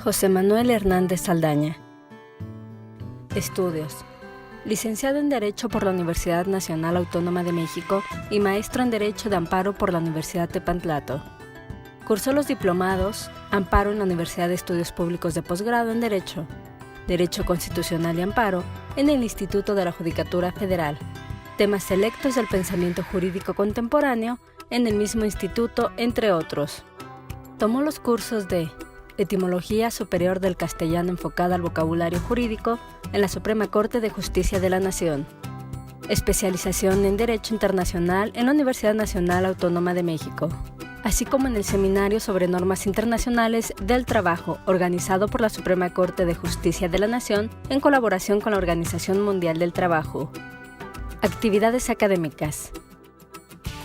José Manuel Hernández Saldaña. Estudios: licenciado en Derecho por la Universidad Nacional Autónoma de México y maestro en Derecho de Amparo por la Universidad Tepantlato. Cursó los diplomados Amparo en la Universidad de Estudios Públicos de Posgrado en Derecho, Derecho Constitucional y Amparo en el Instituto de la Judicatura Federal, temas selectos del pensamiento jurídico contemporáneo en el mismo instituto, entre otros. Tomó los cursos de Etimología Superior del Castellano enfocada al vocabulario jurídico en la Suprema Corte de Justicia de la Nación, especialización en Derecho Internacional en la Universidad Nacional Autónoma de México, así como en el Seminario sobre Normas Internacionales del Trabajo, organizado por la Suprema Corte de Justicia de la Nación en colaboración con la Organización Mundial del Trabajo. Actividades académicas.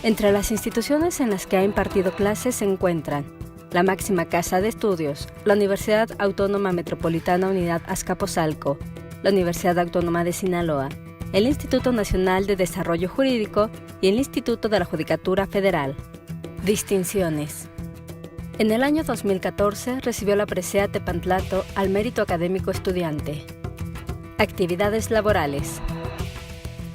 Entre las instituciones en las que ha impartido clases se encuentran la máxima casa de estudios, la Universidad Autónoma Metropolitana Unidad Azcapotzalco, la Universidad Autónoma de Sinaloa, el Instituto Nacional de Desarrollo Jurídico y el Instituto de la Judicatura Federal. Distinciones. En el año 2014 recibió la presea Tepantlato al Mérito Académico Estudiante. Actividades laborales.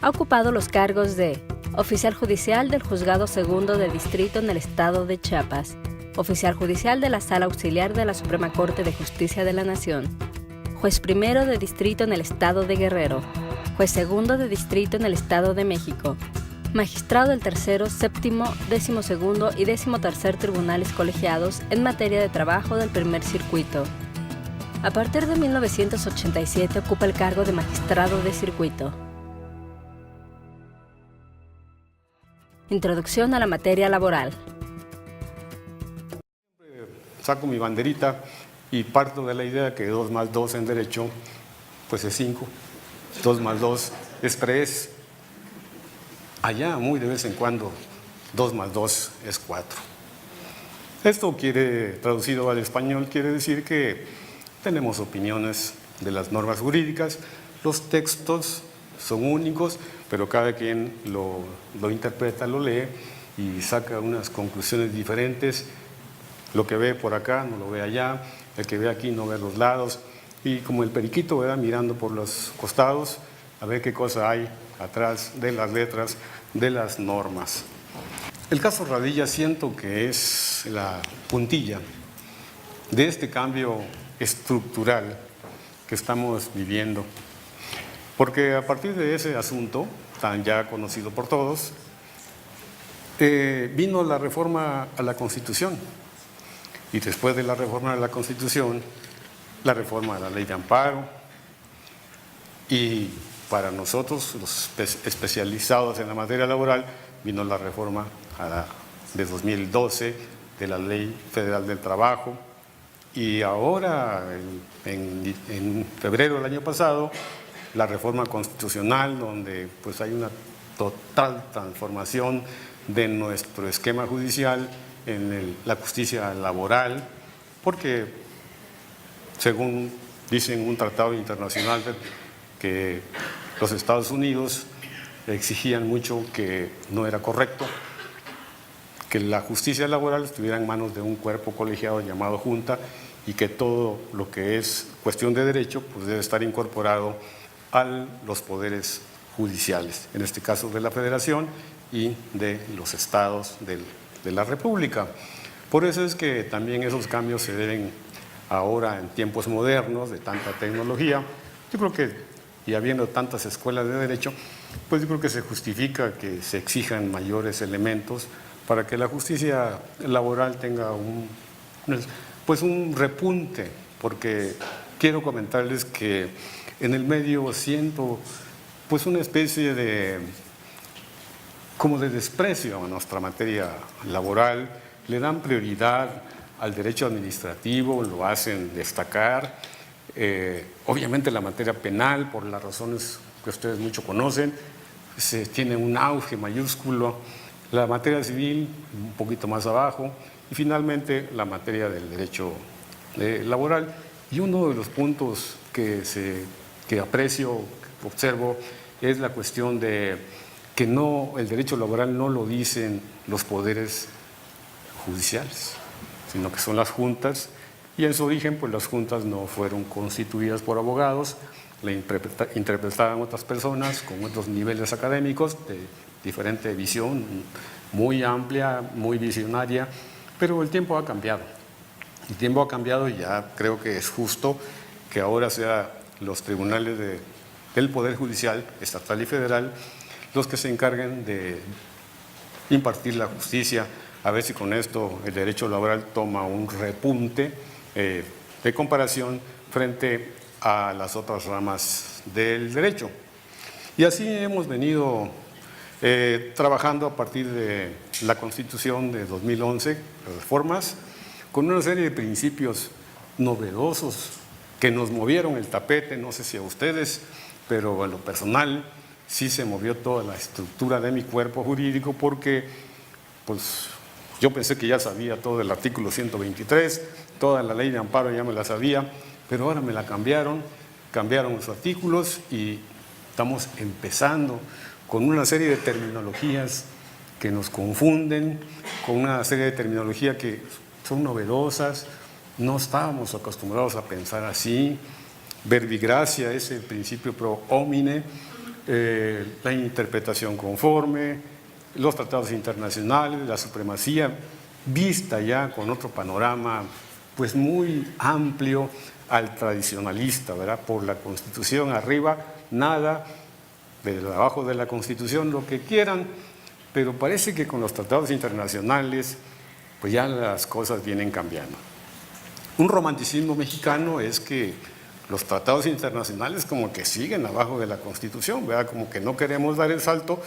Ha ocupado los cargos de Oficial Judicial del Juzgado Segundo de Distrito en el Estado de Chiapas, Oficial Judicial de la Sala Auxiliar de la Suprema Corte de Justicia de la Nación, Juez Primero de Distrito en el Estado de Guerrero, Juez Segundo de Distrito en el Estado de México, Magistrado del Tercero, Séptimo, 12º y 13º Tribunales Colegiados en materia de trabajo del Primer Circuito. A partir de 1987 ocupa el cargo de Magistrado de Circuito. Introducción a la materia laboral. Saco mi banderita y parto de la idea que 2 más 2 en derecho pues es 5, 2 más 2 es 3, allá muy de vez en cuando 2 más 2 es 4. Esto traducido al español, quiere decir que tenemos opiniones de las normas jurídicas, los textos son únicos, pero cada quien lo interpreta, lo lee y saca unas conclusiones diferentes. Lo que ve por acá no lo ve allá, el que ve aquí no ve los lados, y como el periquito, ¿verdad?, mirando por los costados a ver qué cosa hay atrás de las letras de las normas. El caso Radilla siento que es la puntilla de este cambio estructural que estamos viviendo, porque a partir de ese asunto, tan ya conocido por todos, vino la reforma a la Constitución. Y después de la reforma de la Constitución, la reforma de la Ley de Amparo, y para nosotros, los especializados en la materia laboral, vino la reforma de 2012 de la Ley Federal del Trabajo, y ahora, en febrero del año pasado, la reforma constitucional, donde pues hay una total transformación de nuestro esquema judicial en la justicia laboral, porque según dicen un tratado internacional que los Estados Unidos exigían mucho, que no era correcto que la justicia laboral estuviera en manos de un cuerpo colegiado llamado Junta, y que todo lo que es cuestión de derecho pues debe estar incorporado a los poderes judiciales, en este caso de la Federación y de los estados de la República. Por eso es que también esos cambios se deben ahora en tiempos modernos de tanta tecnología. Yo creo que, y habiendo tantas escuelas de derecho, pues yo creo que se justifica que se exijan mayores elementos para que la justicia laboral tenga un repunte, porque quiero comentarles que en el medio siento pues una especie de desprecio a nuestra materia laboral, le dan prioridad al derecho administrativo, lo hacen destacar, obviamente la materia penal, por las razones que ustedes mucho conocen, se tiene un auge mayúsculo, la materia civil un poquito más abajo, y finalmente la materia del derecho laboral. Y uno de los puntos que aprecio, que observo, es la cuestión de que el derecho laboral no lo dicen los poderes judiciales, sino que son las juntas y en su origen pues las juntas no fueron constituidas por abogados, la interpretaban otras personas con otros niveles académicos de diferente visión, muy amplia, muy visionaria, pero el tiempo ha cambiado. El tiempo ha cambiado y ya creo que es justo que ahora sean los tribunales del Poder Judicial, estatal y federal, los que se encarguen de impartir la justicia, a ver si con esto el derecho laboral toma un repunte de comparación frente a las otras ramas del derecho. Y así hemos venido trabajando a partir de la Constitución de 2011, las reformas, con una serie de principios novedosos que nos movieron el tapete, no sé si a ustedes, pero en lo personal sí se movió toda la estructura de mi cuerpo jurídico porque pues, yo pensé que ya sabía todo el artículo 123, toda la ley de amparo ya me la sabía, pero ahora me la cambiaron los artículos y estamos empezando con una serie de terminologías que nos confunden, con una serie de terminologías que son novedosas, no estábamos acostumbrados a pensar así. Verbigracia es el principio pro homine, la interpretación conforme, los tratados internacionales, la supremacía, vista ya con otro panorama pues muy amplio al tradicionalista, ¿verdad? Por la Constitución arriba, nada, de abajo de la Constitución lo que quieran, pero parece que con los tratados internacionales pues ya las cosas vienen cambiando. Un romanticismo mexicano es que los tratados internacionales como que siguen abajo de la Constitución, ¿verdad? Como que no queremos dar el salto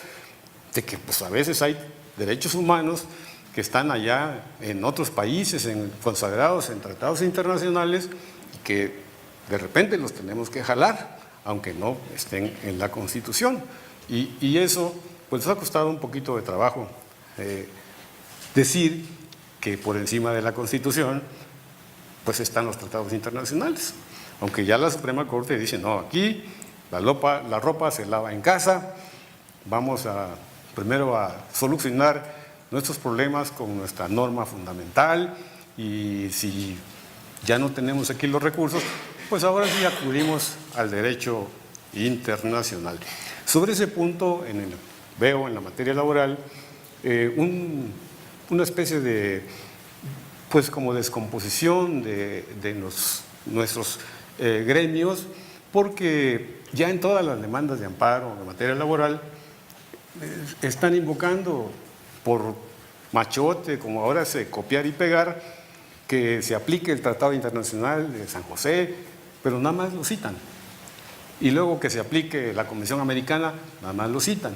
de que pues a veces hay derechos humanos que están allá en otros países, consagrados en tratados internacionales, y que de repente los tenemos que jalar, aunque no estén en la Constitución. Y eso pues nos ha costado un poquito de trabajo decir que por encima de la Constitución pues están los tratados internacionales. Aunque ya la Suprema Corte dice, no, aquí la ropa se lava en casa, vamos primero a solucionar nuestros problemas con nuestra norma fundamental y si ya no tenemos aquí los recursos, pues ahora sí acudimos al derecho internacional. Sobre ese punto veo en la materia laboral una especie de, pues como descomposición de nuestros gremios, porque ya en todas las demandas de amparo en materia laboral están invocando por machote, como ahora se copiar y pegar, que se aplique el Tratado Internacional de San José, pero nada más lo citan. Y luego que se aplique la Convención Americana, nada más lo citan.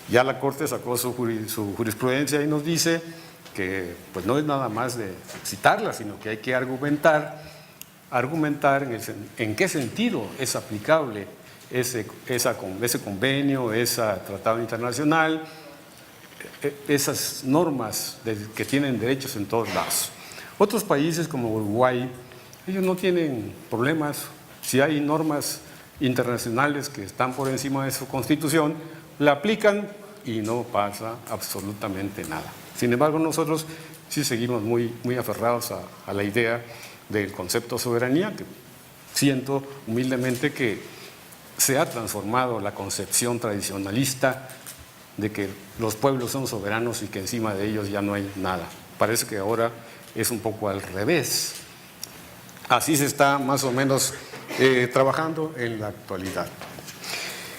Ya la Corte sacó su jurisprudencia y nos dice que pues no es nada más de citarla, sino que hay que argumentar en qué sentido es aplicable ese convenio, ese tratado internacional, esas normas que tienen derechos en todos lados. Otros países como Uruguay, ellos no tienen problemas. Si hay normas internacionales que están por encima de su Constitución, la aplican y no pasa absolutamente nada. Sin embargo, nosotros sí seguimos muy aferrados a la idea del concepto de soberanía, que siento humildemente que se ha transformado la concepción tradicionalista de que los pueblos son soberanos y que encima de ellos ya no hay nada. Parece que ahora es un poco al revés. Así se está más o menos trabajando en la actualidad.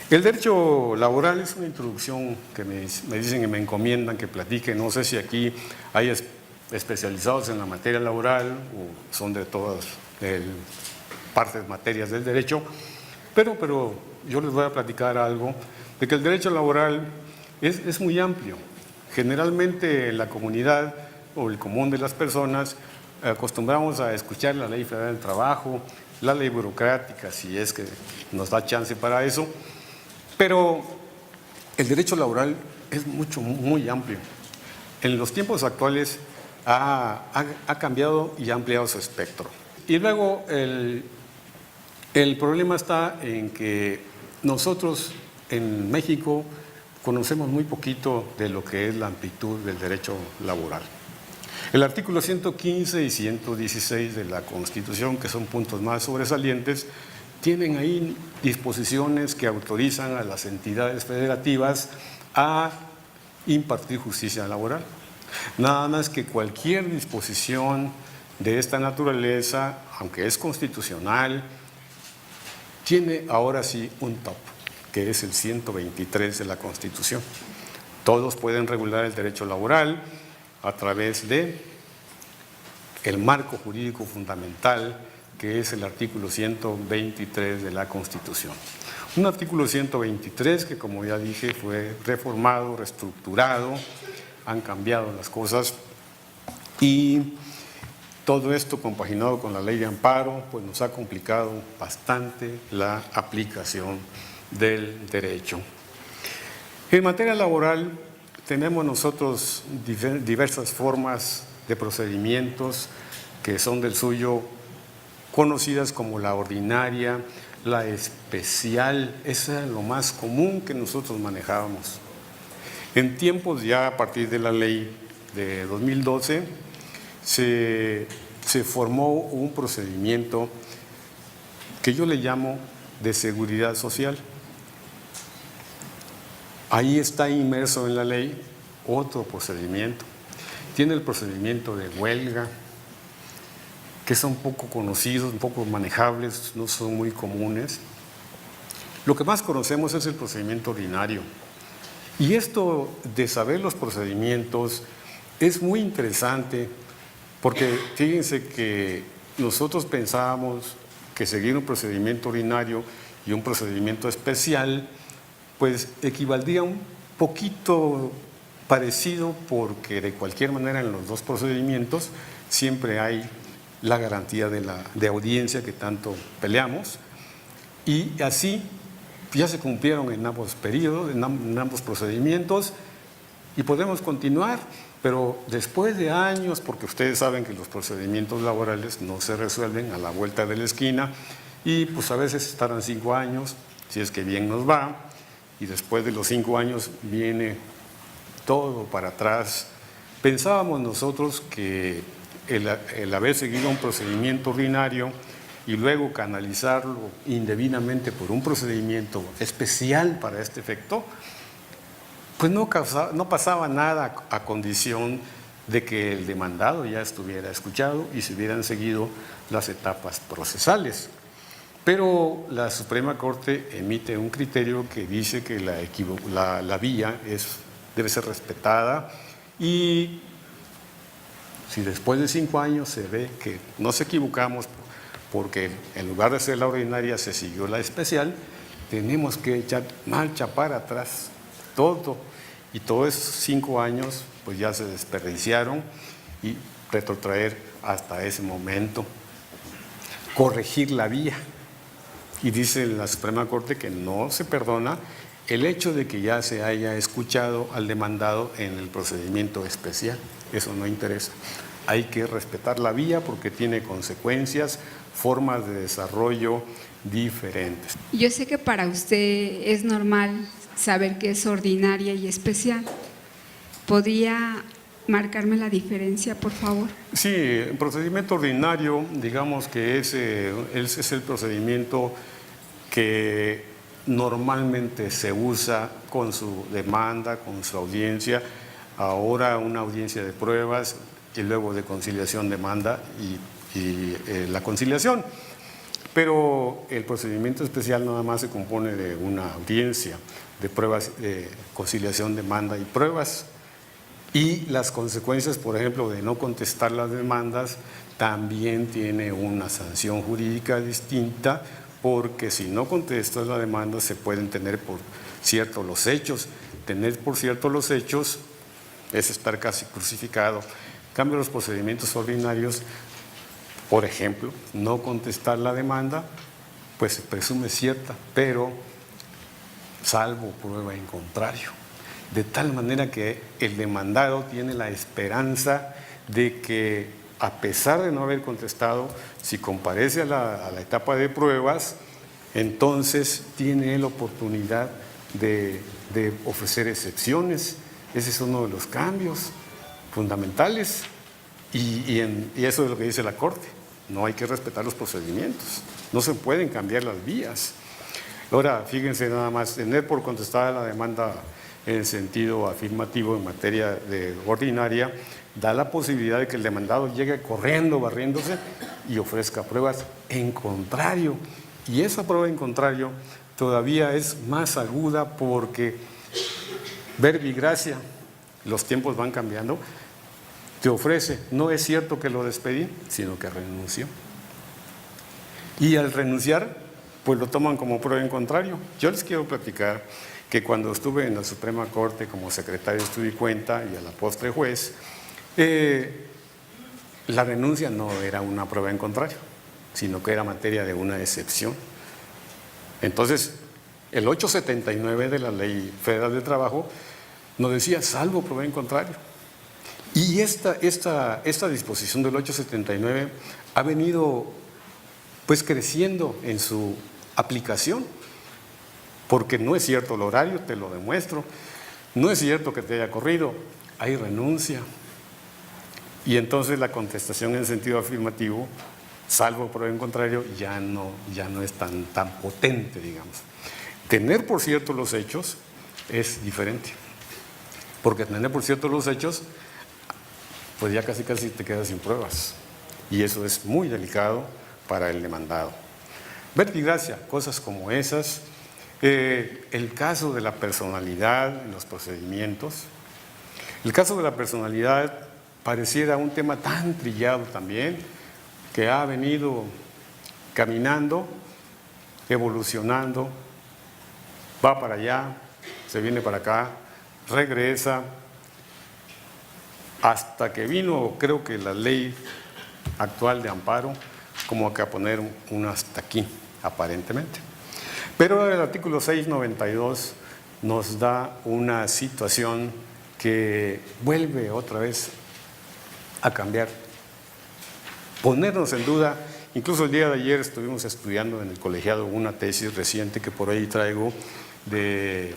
El derecho laboral es una introducción que me dicen y me encomiendan que platique. No sé si aquí hay especializados en la materia laboral o son de todas partes, materias del derecho, pero yo les voy a platicar algo de que el derecho laboral es muy amplio. Generalmente la comunidad o el común de las personas acostumbramos a escuchar la Ley Federal del Trabajo, la ley burocrática, si es que nos da chance para eso, pero el derecho laboral es muy amplio. En los tiempos actuales ha cambiado y ha ampliado su espectro. Y luego el problema está en que nosotros en México conocemos muy poquito de lo que es la amplitud del derecho laboral. El artículo 115 y 116 de la Constitución, que son puntos más sobresalientes, tienen ahí disposiciones que autorizan a las entidades federativas a impartir justicia laboral. Nada más que cualquier disposición de esta naturaleza, aunque es constitucional, tiene ahora sí un tope, que es el 123 de la Constitución. Todos pueden regular el derecho laboral a través de el marco jurídico fundamental, que es el artículo 123 de la Constitución. Un artículo 123 que, como ya dije, fue reformado, reestructurado, han cambiado las cosas y todo esto compaginado con la ley de amparo, pues nos ha complicado bastante la aplicación del derecho. En materia laboral tenemos nosotros diversas formas de procedimientos que son del suyo, conocidas como la ordinaria, la especial. Eso era lo más común que nosotros manejábamos. En tiempos ya a partir de la ley de 2012 se formó un procedimiento que yo le llamo de seguridad social. Ahí está inmerso en la ley otro procedimiento. Tiene el procedimiento de huelga, que son poco conocidos, un poco manejables, no son muy comunes. Lo que más conocemos es el procedimiento ordinario. Y esto de saber los procedimientos es muy interesante porque fíjense que nosotros pensábamos que seguir un procedimiento ordinario y un procedimiento especial pues equivaldría un poquito parecido, porque de cualquier manera en los dos procedimientos siempre hay la garantía de audiencia que tanto peleamos, y así ya se cumplieron en ambos periodos, en ambos procedimientos, y podemos continuar, pero después de años, porque ustedes saben que los procedimientos laborales no se resuelven a la vuelta de la esquina, y pues a veces tardan 5 años, si es que bien nos va, y después de los 5 años viene todo para atrás. Pensábamos nosotros que el haber seguido un procedimiento ordinario y luego canalizarlo indebidamente por un procedimiento especial para este efecto, pues no pasaba nada a condición de que el demandado ya estuviera escuchado y se hubieran seguido las etapas procesales. Pero la Suprema Corte emite un criterio que dice que la vía debe ser respetada, y si después de 5 años se ve que nos equivocamos porque en lugar de hacer la ordinaria se siguió la especial, tenemos que echar marcha para atrás todo, y todos esos 5 años pues ya se desperdiciaron, y retrotraer hasta ese momento, corregir la vía. Y dice la Suprema Corte que no se perdona el hecho de que ya se haya escuchado al demandado en el procedimiento especial. Eso no interesa. Hay que respetar la vía porque tiene consecuencias, formas de desarrollo diferentes. Yo sé que para usted es normal saber qué es ordinaria y especial. ¿Podría marcarme la diferencia, por favor? Sí, el procedimiento ordinario, digamos que ese es el procedimiento que normalmente se usa con su demanda, con su audiencia, ahora una audiencia de pruebas y luego de conciliación, demanda y la conciliación. Pero el procedimiento especial nada más se compone de una audiencia de pruebas, conciliación, demanda y pruebas. Y las consecuencias, por ejemplo, de no contestar las demandas, también tiene una sanción jurídica distinta, porque si no contestas la demanda se pueden tener por cierto los hechos. Tener por cierto los hechos es estar casi crucificado. En cambio, los procedimientos ordinarios, por ejemplo, no contestar la demanda, pues se presume cierta, pero salvo prueba en contrario. De tal manera que el demandado tiene la esperanza de que, a pesar de no haber contestado, si comparece a la etapa de pruebas, entonces tiene la oportunidad de ofrecer excepciones. Ese es uno de los cambios fundamentales. Y eso es lo que dice la Corte. No hay que respetar los procedimientos. No se pueden cambiar las vías. Ahora, fíjense nada más, tener por contestada la demanda en sentido afirmativo en materia de ordinaria da la posibilidad de que el demandado llegue corriendo, barriéndose y ofrezca pruebas en contrario. Y esa prueba en contrario todavía es más aguda porque, verbi gracia, los tiempos van cambiando, te ofrece, no es cierto que lo despedí, sino que renunció. Y al renunciar, pues lo toman como prueba en contrario. Yo les quiero platicar que cuando estuve en la Suprema Corte como secretario de Estudio y Cuenta y a la postre juez, la renuncia no era una prueba en contrario, sino que era materia de una excepción. Entonces, el 879 de la Ley Federal del Trabajo nos decía salvo prueba en contrario. Y esta disposición del 879 ha venido pues creciendo en su aplicación, porque no es cierto el horario, te lo demuestro, no es cierto que te haya corrido, hay renuncia. Y entonces la contestación en sentido afirmativo, salvo prueba en contrario, ya no es tan potente, digamos. Tener por cierto los hechos es diferente, porque tener por cierto los hechos, pues ya casi te quedas sin pruebas, y eso es muy delicado para el demandado. Verbigracia, cosas como esas, el caso de la personalidad en los procedimientos. El caso de la personalidad pareciera un tema tan trillado también, que ha venido caminando, evolucionando, va para allá, se viene para acá, regresa, hasta que vino, creo que la ley actual de amparo, como que a poner un hasta aquí, aparentemente. Pero el artículo 692 nos da una situación que vuelve otra vez a cambiar, ponernos en duda. Incluso el día de ayer estuvimos estudiando en el colegiado una tesis reciente que por ahí traigo, que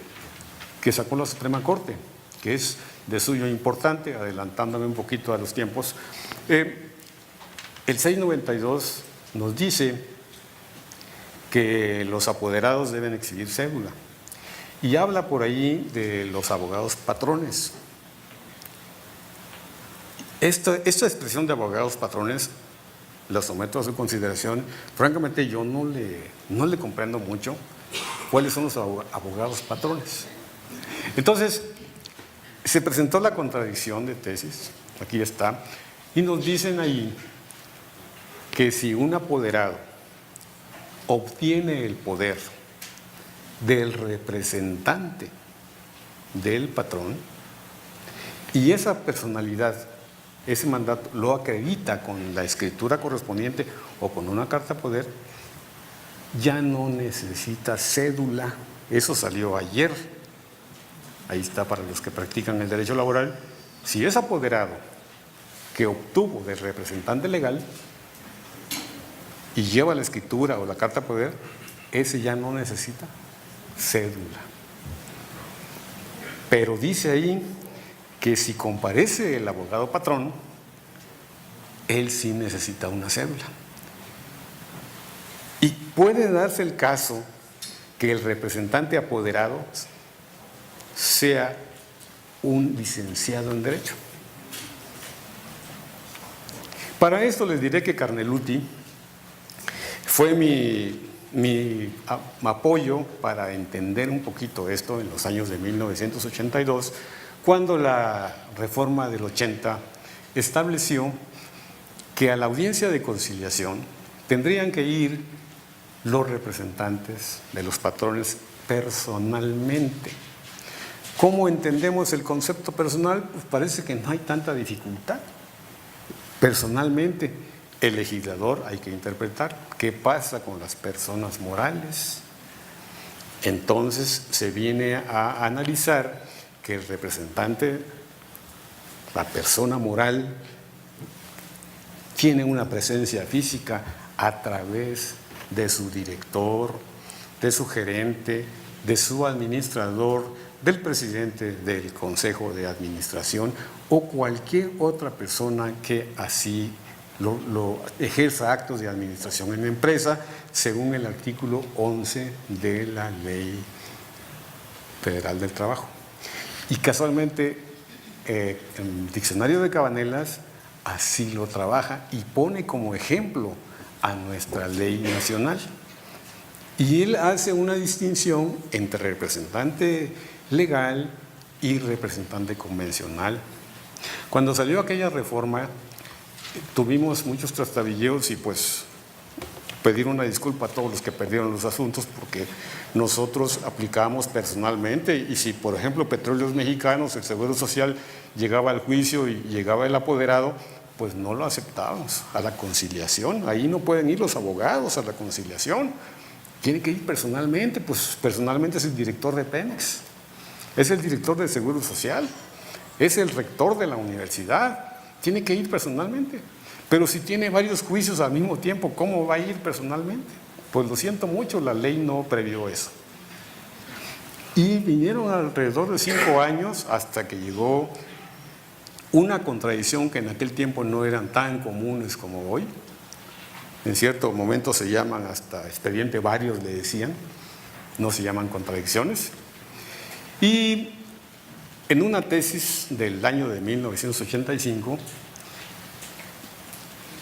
sacó la Suprema Corte, que es de suyo importante, adelantándome un poquito a los tiempos. El 692 nos dice que los apoderados deben exhibir cédula y habla por ahí de los abogados patrones. Esta expresión de abogados patrones la someto a su consideración. Francamente yo no le comprendo mucho cuáles son los abogados patrones. Entonces se presentó la contradicción de tesis, aquí está, y nos dicen ahí que si un apoderado obtiene el poder del representante del patrón y esa personalidad, ese mandato lo acredita con la escritura correspondiente o con una carta poder, ya no necesita cédula. Eso salió ayer. Ahí está para los que practican el derecho laboral. Si es apoderado que obtuvo del representante legal y lleva la escritura o la carta poder, ese ya no necesita cédula. Pero dice ahí que si comparece el abogado patrón, él sí necesita una cédula. Y puede darse el caso que el representante apoderado sea un licenciado en Derecho. Para esto les diré que Carneluti fue mi apoyo para entender un poquito esto en los años de 1982, cuando la reforma del 80 estableció que a la audiencia de conciliación tendrían que ir los representantes de los patrones personalmente. ¿Cómo entendemos el concepto personal? Pues parece que no hay tanta dificultad. Personalmente, el legislador hay que interpretar qué pasa con las personas morales. Entonces se viene a analizar que el representante, la persona moral, tiene una presencia física a través de su director, de su gerente, de su administrador, del presidente del Consejo de Administración o cualquier otra persona que así lo ejerza actos de administración en la empresa, según el artículo 11 de la Ley Federal del Trabajo. Y casualmente, el diccionario de Cabanelas así lo trabaja y pone como ejemplo a nuestra ley nacional. Y él hace una distinción entre representante legal y representante convencional. Cuando salió aquella reforma, tuvimos muchos trastabilleos y pues pedir una disculpa a todos los que perdieron los asuntos, porque nosotros aplicamos personalmente, y si por ejemplo Petróleos Mexicanos, el Seguro Social, llegaba al juicio y llegaba el apoderado, pues no lo aceptábamos a la conciliación. Ahí no pueden ir los abogados a la conciliación, tiene que ir personalmente. Pues personalmente es el director de Pemex, es el director del Seguro Social, es el rector de la universidad, tiene que ir personalmente. Pero si tiene varios juicios al mismo tiempo, ¿cómo va a ir personalmente? Pues lo siento mucho, la ley no previó eso. Y vinieron alrededor de 5 años hasta que llegó una contradicción que en aquel tiempo no eran tan comunes como hoy. En cierto momento se llaman hasta expediente varios, le decían, no se llaman contradicciones. Y en una tesis del año de 1985,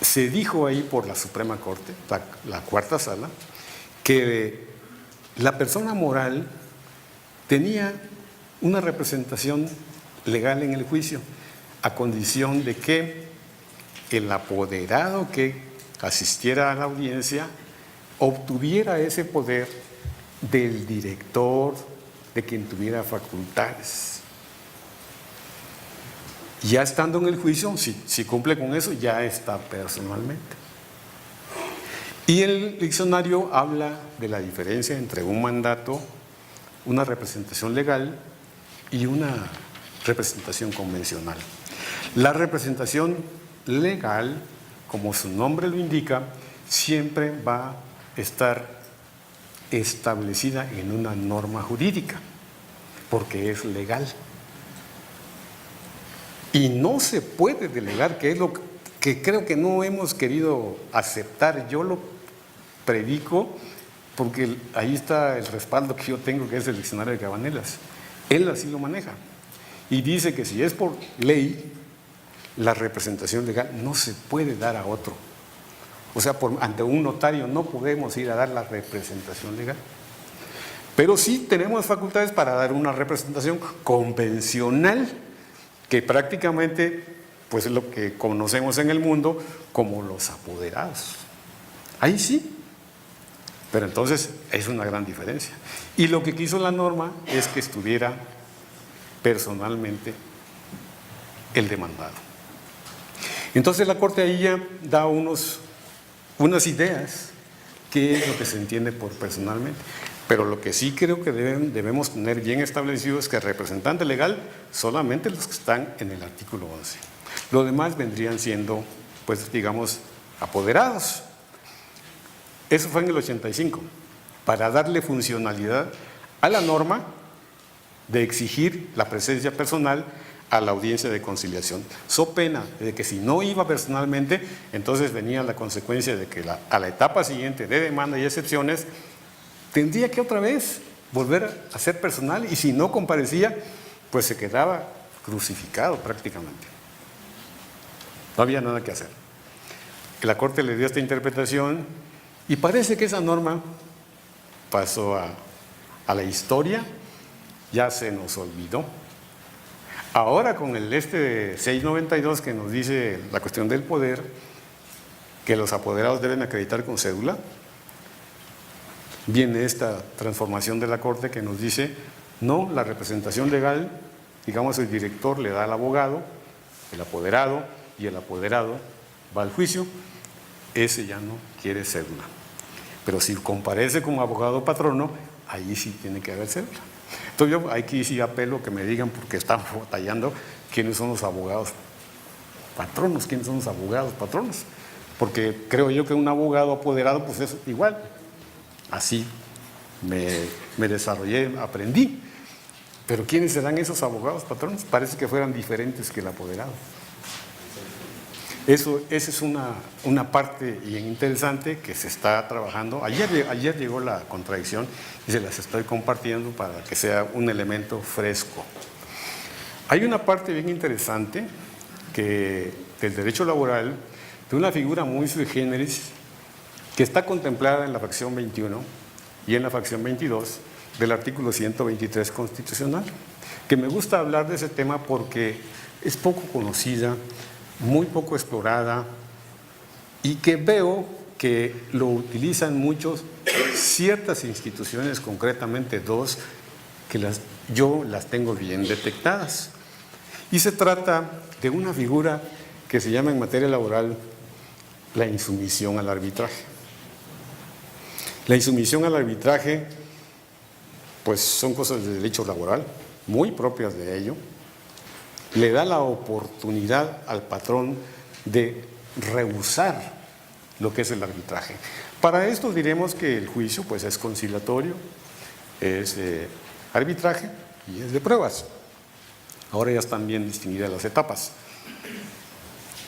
se dijo ahí por la Suprema Corte, la cuarta sala, que la persona moral tenía una representación legal en el juicio, a condición de que el apoderado que asistiera a la audiencia obtuviera ese poder del director, de quien tuviera facultades. Ya estando en el juicio, si cumple con eso, ya está personalmente. Y el diccionario habla de la diferencia entre un mandato, una representación legal y una representación convencional. La representación legal, como su nombre lo indica, siempre va a estar establecida en una norma jurídica, porque es legal. Y no se puede delegar, que es lo que creo que no hemos querido aceptar. Yo lo predico porque ahí está el respaldo que yo tengo, que es el diccionario de Cabanelas. Él así lo maneja. Y dice que si es por ley, la representación legal no se puede dar a otro. O sea, ante un notario no podemos ir a dar la representación legal. Pero sí tenemos facultades para dar una representación convencional, que prácticamente pues es lo que conocemos en el mundo como los apoderados. Ahí sí, pero entonces es una gran diferencia. Y lo que quiso la norma es que estuviera personalmente el demandado. Entonces la Corte ahí ya da unas ideas, qué es lo que se entiende por personalmente. Pero lo que sí creo que debemos tener bien establecido es que el representante legal solamente los que están en el artículo 11. Los demás vendrían siendo, pues digamos, apoderados. Eso fue en el 85, para darle funcionalidad a la norma de exigir la presencia personal a la audiencia de conciliación. So pena de que si no iba personalmente, entonces venía la consecuencia de que a la etapa siguiente de demanda y excepciones, tendría que otra vez volver a ser personal, y si no comparecía, pues se quedaba crucificado prácticamente. No había nada que hacer. La Corte le dio esta interpretación y parece que esa norma pasó a la historia, ya se nos olvidó. Ahora con el 692 que nos dice la cuestión del poder, que los apoderados deben acreditar con cédula, viene esta transformación de la Corte que nos dice, no, la representación legal, digamos el director le da al abogado, el apoderado, y el apoderado va al juicio, ese ya no quiere cédula. Pero si comparece como abogado patrono, ahí sí tiene que haber cédula. Entonces yo aquí sí apelo que me digan, porque estamos batallando, quiénes son los abogados patronos, quiénes son los abogados patronos, porque creo yo que un abogado apoderado pues es igual. Así me desarrollé, aprendí. Pero ¿quiénes serán esos abogados, patrones? Parece que fueran diferentes que el apoderado. Esa es una parte bien interesante que se está trabajando. Ayer llegó la contradicción y se las estoy compartiendo para que sea un elemento fresco. Hay una parte bien interesante que del derecho laboral, de una figura muy sui generis, que está contemplada en la fracción 21 y en la fracción 22 del artículo 123 constitucional, que me gusta hablar de ese tema porque es poco conocida, muy poco explorada y que veo que lo utilizan muchos, ciertas instituciones, concretamente dos, que yo las tengo bien detectadas. Y se trata de una figura que se llama en materia laboral la insumisión al arbitraje. La insumisión al arbitraje, pues son cosas de derecho laboral, muy propias de ello. Le da la oportunidad al patrón de rehusar lo que es el arbitraje. Para esto diremos que el juicio pues es conciliatorio, es de arbitraje y es de pruebas. Ahora ya están bien distinguidas las etapas.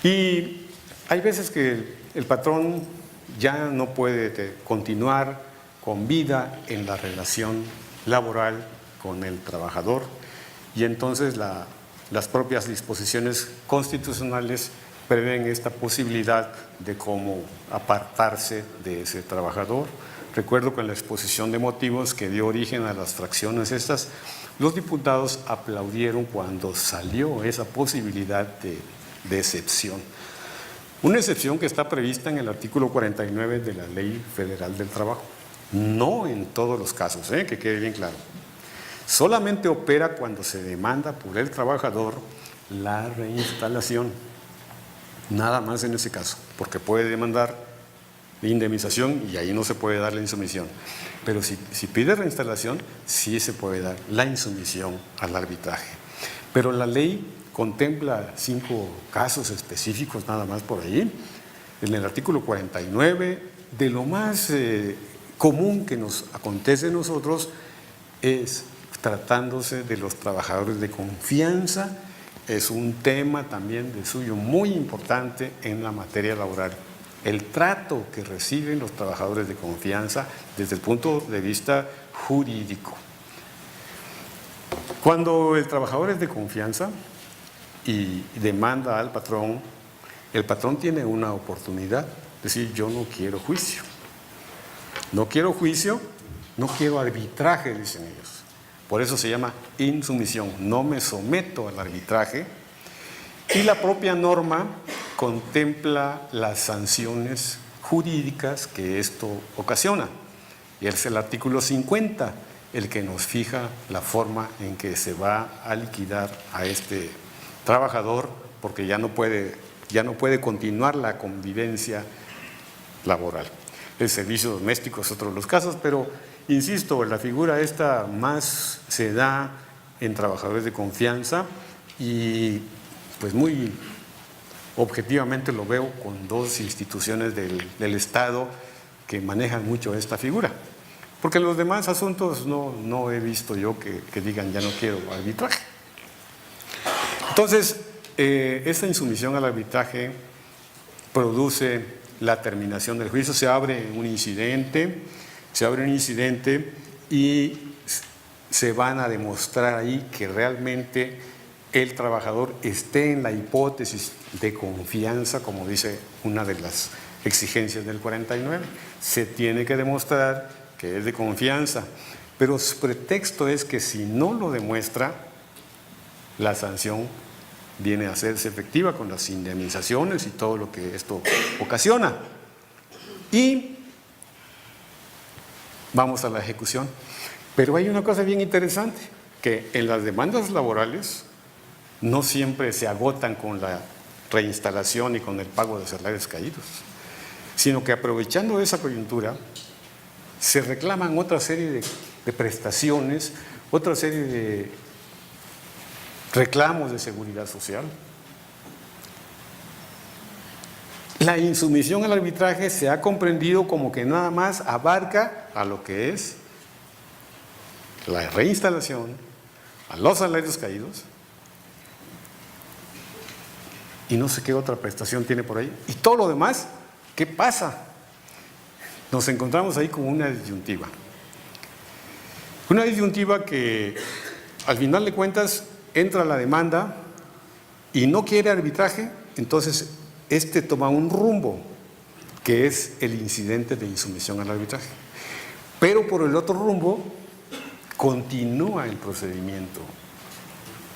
Y hay veces que el patrón ya no puede continuar con vida en la relación laboral con el trabajador y entonces las propias disposiciones constitucionales prevén esta posibilidad de cómo apartarse de ese trabajador. Recuerdo que en la exposición de motivos que dio origen a las fracciones estas, los diputados aplaudieron cuando salió esa posibilidad de excepción. Una excepción que está prevista en el artículo 49 de la Ley Federal del Trabajo. No en todos los casos, que quede bien claro. Solamente opera cuando se demanda por el trabajador la reinstalación. Nada más en ese caso, porque puede demandar indemnización y ahí no se puede dar la insumisión. Pero si pide reinstalación, sí se puede dar la insumisión al arbitraje. Pero la ley contempla 5 casos específicos nada más por ahí. En el artículo 49, de lo más común que nos acontece a nosotros es tratándose de los trabajadores de confianza, es un tema también de suyo muy importante en la materia laboral. El trato que reciben los trabajadores de confianza desde el punto de vista jurídico. Cuando el trabajador es de confianza y demanda al patrón, el patrón tiene una oportunidad de decir: yo no quiero juicio. No quiero juicio, no quiero arbitraje, dicen ellos. Por eso se llama insumisión, no me someto al arbitraje. Y la propia norma contempla las sanciones jurídicas que esto ocasiona. Y es el artículo 50 el que nos fija la forma en que se va a liquidar a este trabajador, porque ya no puede continuar la convivencia laboral. El servicio doméstico es otro de los casos, pero insisto, la figura esta más se da en trabajadores de confianza y pues muy objetivamente lo veo con 2 instituciones del Estado que manejan mucho esta figura. Porque en los demás asuntos no he visto yo que digan: ya no quiero arbitraje. Entonces, esta insumisión al arbitraje produce la terminación del juicio. Se abre un incidente y se van a demostrar ahí que realmente el trabajador esté en la hipótesis de confianza, como dice una de las exigencias del 49. Se tiene que demostrar que es de confianza, pero su pretexto es que si no lo demuestra, la sanción viene a hacerse efectiva con las indemnizaciones y todo lo que esto ocasiona. Y vamos a la ejecución. Pero hay una cosa bien interesante, que en las demandas laborales no siempre se agotan con la reinstalación y con el pago de salarios caídos, sino que aprovechando esa coyuntura se reclaman otra serie de prestaciones, otra serie de reclamos de seguridad social. La insumisión al arbitraje se ha comprendido como que nada más abarca a lo que es la reinstalación a los salarios caídos y no sé qué otra prestación tiene por ahí. Y todo lo demás, ¿qué pasa? Nos encontramos ahí con una disyuntiva. Una disyuntiva que al final de cuentas entra la demanda y no quiere arbitraje, entonces toma un rumbo que es el incidente de insumisión al arbitraje. Pero por el otro rumbo continúa el procedimiento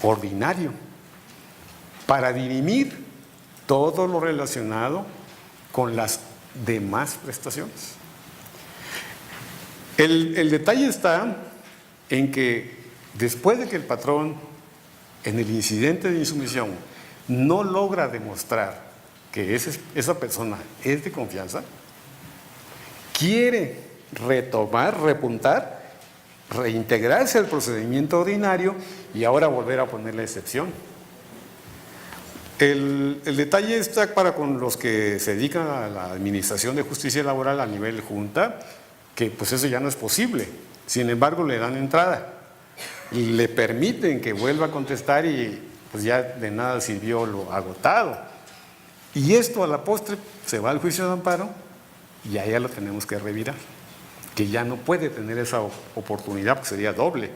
ordinario para dirimir todo lo relacionado con las demás prestaciones. El detalle está en que después de que el patrón en el incidente de insumisión no logra demostrar que esa persona es de confianza, quiere retomar, repuntar, reintegrarse al procedimiento ordinario y ahora volver a poner la excepción. El detalle está para con los que se dedican a la administración de justicia laboral a nivel junta, que pues eso ya no es posible. Sin embargo, le dan entrada y le permiten que vuelva a contestar y pues ya de nada sirvió lo agotado. Y esto a la postre se va al juicio de amparo y allá lo tenemos que revirar, que ya no puede tener esa oportunidad porque sería doble,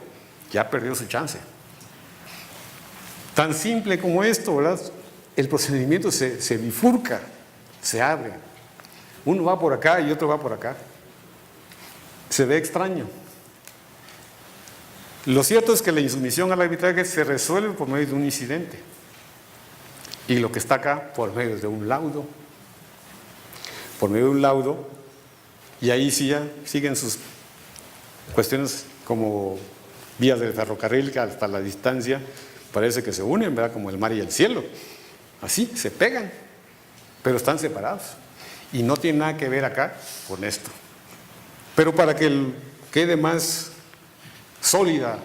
ya perdió su chance. Tan simple como esto, ¿verdad? El procedimiento se bifurca, se abre. Uno va por acá y otro va por acá. Se ve extraño. Lo cierto es que la insumisión al arbitraje se resuelve por medio de un incidente. Y lo que está acá, por medio de un laudo. Por medio de un laudo. Y ahí sí ya siguen sus cuestiones como vías del ferrocarril, que hasta la distancia parece que se unen, ¿verdad? Como el mar y el cielo. Así, se pegan, pero están separados. Y no tiene nada que ver acá con esto. Pero para que quede más sólida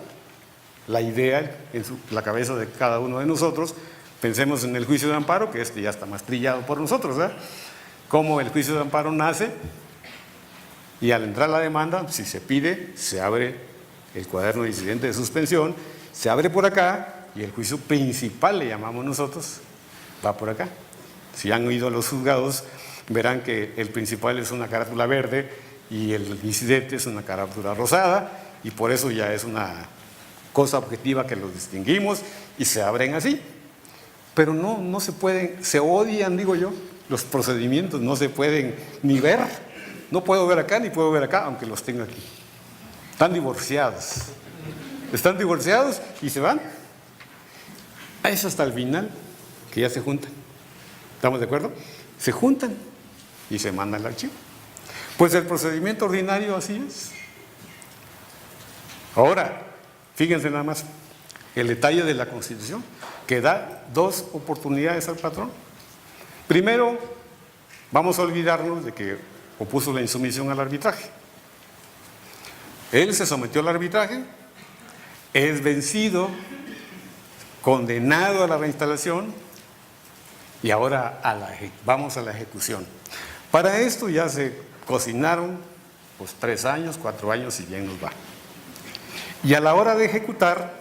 la idea en la cabeza de cada uno de nosotros, pensemos en el juicio de amparo, que ya está más trillado por nosotros, ¿verdad? Cómo el juicio de amparo nace y al entrar la demanda, si se pide, se abre el cuaderno de incidente de suspensión, se abre por acá y el juicio principal, le llamamos nosotros, va por acá. Si han ido a los juzgados, verán que el principal es una carátula verde y el incidente es una carátula rosada, y por eso ya es una cosa objetiva que los distinguimos y se abren así. Pero no se pueden, se odian, digo yo, los procedimientos, no se pueden ni ver. No puedo ver acá ni puedo ver acá, aunque los tenga aquí. Están divorciados. Están divorciados y se van. Es hasta el final que ya se juntan. ¿Estamos de acuerdo? Se juntan y se manda el archivo. Pues el procedimiento ordinario así es. Ahora, fíjense nada más, el detalle de la Constitución, que da dos oportunidades al patrón. Primero, vamos a olvidarnos de que opuso la insumisión al arbitraje. Él se sometió al arbitraje, es vencido, condenado a la reinstalación y ahora vamos a la ejecución. Para esto ya se cocinaron pues 3 años, 4 años y bien nos va. Y a la hora de ejecutar,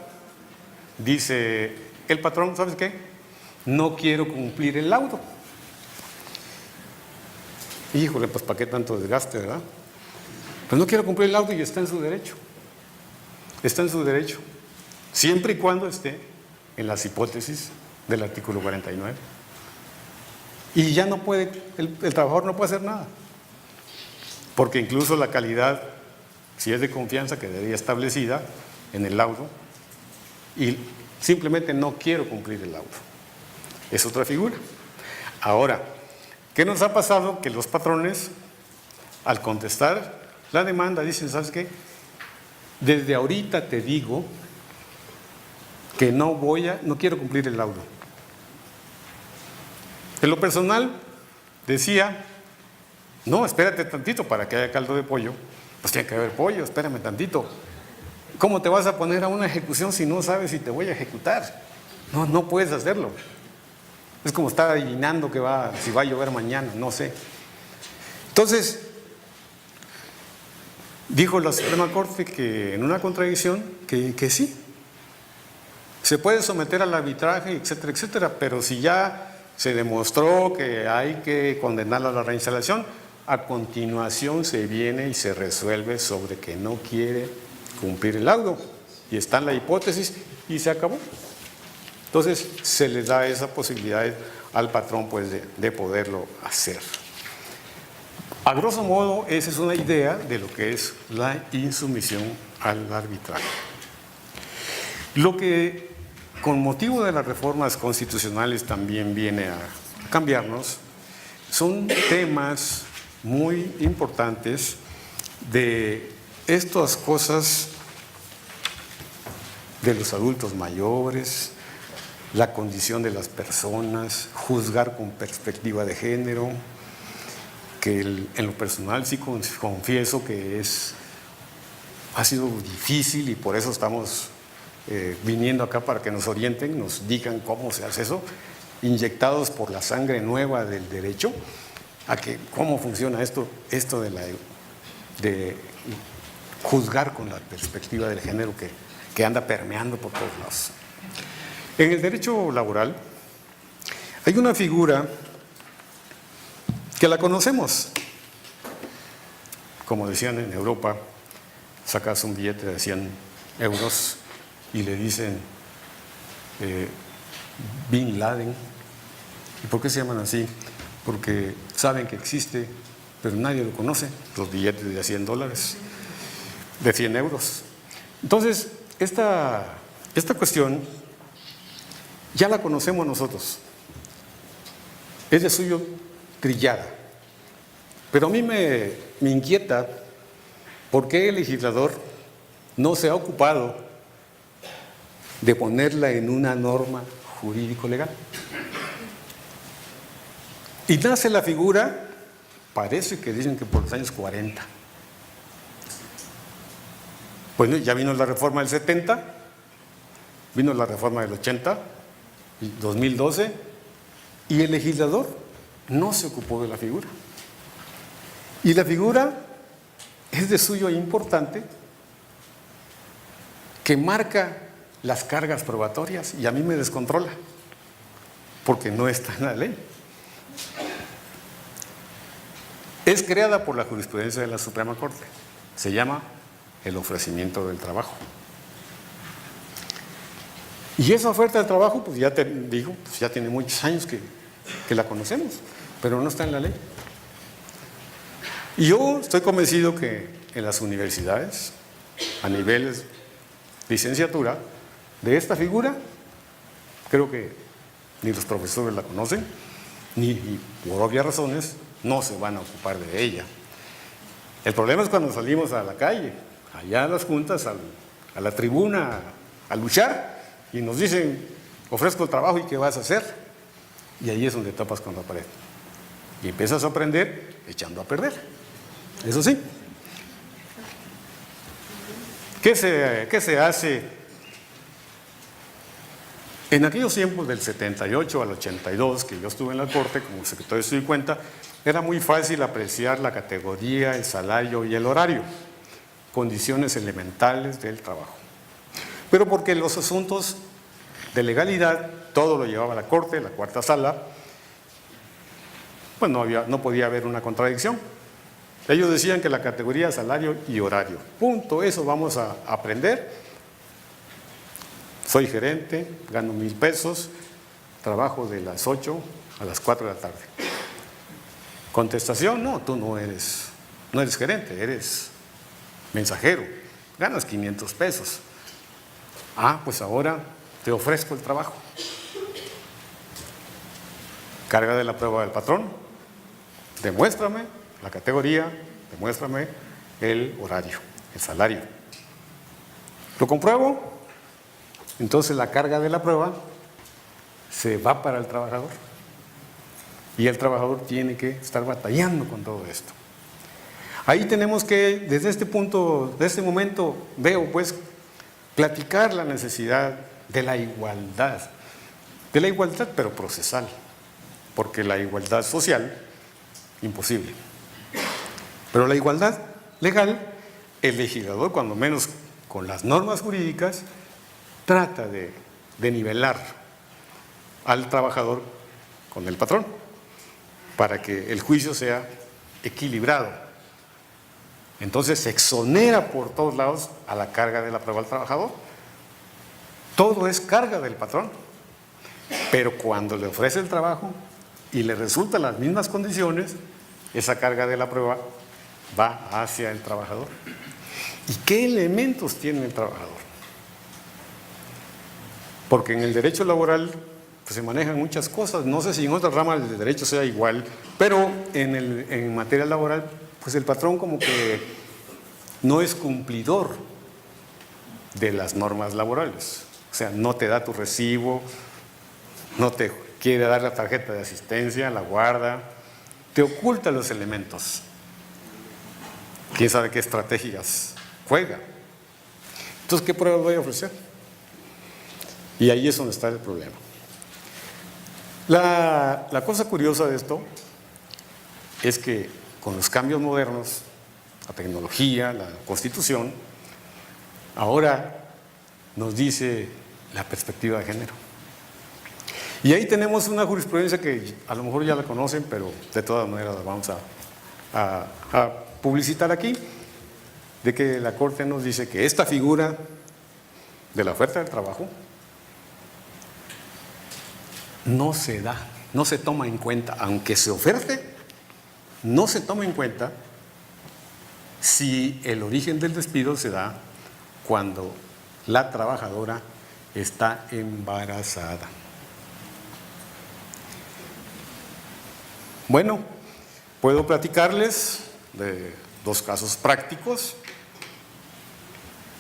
dice el patrón, ¿sabes qué? No quiero cumplir el laudo. Híjole, pues ¿para qué tanto desgaste, verdad? Pues no quiero cumplir el laudo y está en su derecho. Está en su derecho, siempre y cuando esté en las hipótesis del artículo 49. Y ya no puede, el trabajador no puede hacer nada. Porque incluso la calidad, si es de confianza, quedaría establecida en el laudo y simplemente no quiero cumplir el laudo. Es otra figura. Ahora, ¿qué nos ha pasado? Que los patrones, al contestar la demanda, dicen, ¿sabes qué? Desde ahorita te digo que no quiero cumplir el laudo. En lo personal, decía, no, espérate tantito para que haya caldo de pollo. Pues tiene que haber pollo, espérame tantito. ¿Cómo te vas a poner a una ejecución si no sabes si te voy a ejecutar? No puedes hacerlo. Es como estar adivinando si va a llover mañana, no sé. Entonces, dijo la Suprema Corte que en una contradicción que sí, Se puede someter al arbitraje, etcétera, etcétera, pero si ya se demostró que hay que condenarla a la reinstalación, a continuación se viene y se resuelve sobre que no quiere cumplir el laudo, y está en la hipótesis y se acabó. Entonces se les da esa posibilidad al patrón pues de poderlo hacer. A grosso modo, esa es una idea de lo que es la insumisión al arbitraje. Lo que con motivo de las reformas constitucionales también viene a cambiarnos son temas muy importantes de estas cosas de los adultos mayores, la condición de las personas, juzgar con perspectiva de género, que en lo personal sí confieso que ha sido difícil, y por eso estamos viniendo acá para que nos orienten, nos digan cómo se hace eso, inyectados por la sangre nueva del derecho, a que cómo funciona esto de juzgar con la perspectiva del género que anda permeando por todos lados. En el derecho laboral hay una figura que la conocemos. Como decían en Europa, sacas un billete de 100 euros y le dicen Bin Laden. ¿Y por qué se llaman así? Porque saben que existe, pero nadie lo conoce, los billetes de $100, de 100 euros. Entonces, esta cuestión ya la conocemos nosotros. Es de suyo trillada. Pero a mí me inquieta por qué el legislador no se ha ocupado de ponerla en una norma jurídico-legal. Y nace la figura, parece que dicen que por los años 40. Bueno, ya vino la reforma del 70, vino la reforma del 80, 2012, y el legislador no se ocupó de la figura. Y la figura es de suyo importante, que marca las cargas probatorias, y a mí me descontrola, porque no está en la ley. Es creada por la jurisprudencia de la Suprema Corte. Se llama el ofrecimiento del trabajo. Y esa oferta de trabajo, pues ya te digo, pues ya tiene muchos años que la conocemos, pero no está en la ley. Y yo estoy convencido que en las universidades, a niveles licenciatura, de esta figura, creo que ni los profesores la conocen, ni por obvias razones no se van a ocupar de ella. El problema es cuando salimos a la calle, allá a las juntas, a la tribuna, a luchar, y nos dicen, ofrezco el trabajo, ¿y qué vas a hacer? Y ahí es donde topas con la pared. Y empiezas a aprender echando a perder. Eso sí. ¿Qué se hace? En aquellos tiempos del 78 al 82, que yo estuve en la Corte como secretario de Estudio y Cuenta, era muy fácil apreciar la categoría, el salario y el horario, condiciones elementales del trabajo. Pero porque los asuntos de legalidad, todo lo llevaba la Corte, la cuarta sala, pues no podía haber una contradicción. Ellos decían que la categoría salario y horario. Punto, eso vamos a aprender. Soy gerente, gano 1,000 pesos, trabajo de las 8 a las 4 de la tarde. Contestación, no, tú no eres gerente, eres mensajero, ganas 500 pesos. Ah, pues ahora te ofrezco el trabajo. Carga de la prueba del patrón, demuéstrame la categoría, demuéstrame el horario, el salario. Lo compruebo, entonces la carga de la prueba se va para el trabajador. Y el trabajador tiene que estar batallando con todo esto. Ahí tenemos que, desde este punto, desde este momento, veo pues, platicar la necesidad de la igualdad pero procesal, porque la igualdad social, imposible. Pero la igualdad legal, el legislador, cuando menos con las normas jurídicas, trata de de nivelar al trabajador con el patrón, para que el juicio sea equilibrado. Entonces se exonera por todos lados a la carga de la prueba al trabajador. Todo es carga del patrón, pero cuando le ofrece el trabajo y le resultan las mismas condiciones, esa carga de la prueba va hacia el trabajador. ¿Y qué elementos tiene el trabajador? Porque en el derecho laboral pues, se manejan muchas cosas. No sé si en otras ramas del derecho sea igual, pero en materia laboral, pues el patrón como que no es cumplidor de las normas laborales. O sea, no te da tu recibo, no te quiere dar la tarjeta de asistencia, la guarda, te oculta los elementos. ¿Quién sabe qué estrategias juega? Entonces, ¿qué pruebas voy a ofrecer? Y ahí es donde está el problema. La cosa curiosa de esto es que con los cambios modernos, la tecnología, la Constitución, ahora nos dice la perspectiva de género. Y ahí tenemos una jurisprudencia que a lo mejor ya la conocen, pero de todas maneras la vamos a publicitar aquí, de que la Corte nos dice que esta figura de la oferta del trabajo no se da, no se toma en cuenta, aunque se oferte, no se toma en cuenta si el origen del despido se da cuando la trabajadora está embarazada. Bueno, puedo platicarles de dos casos prácticos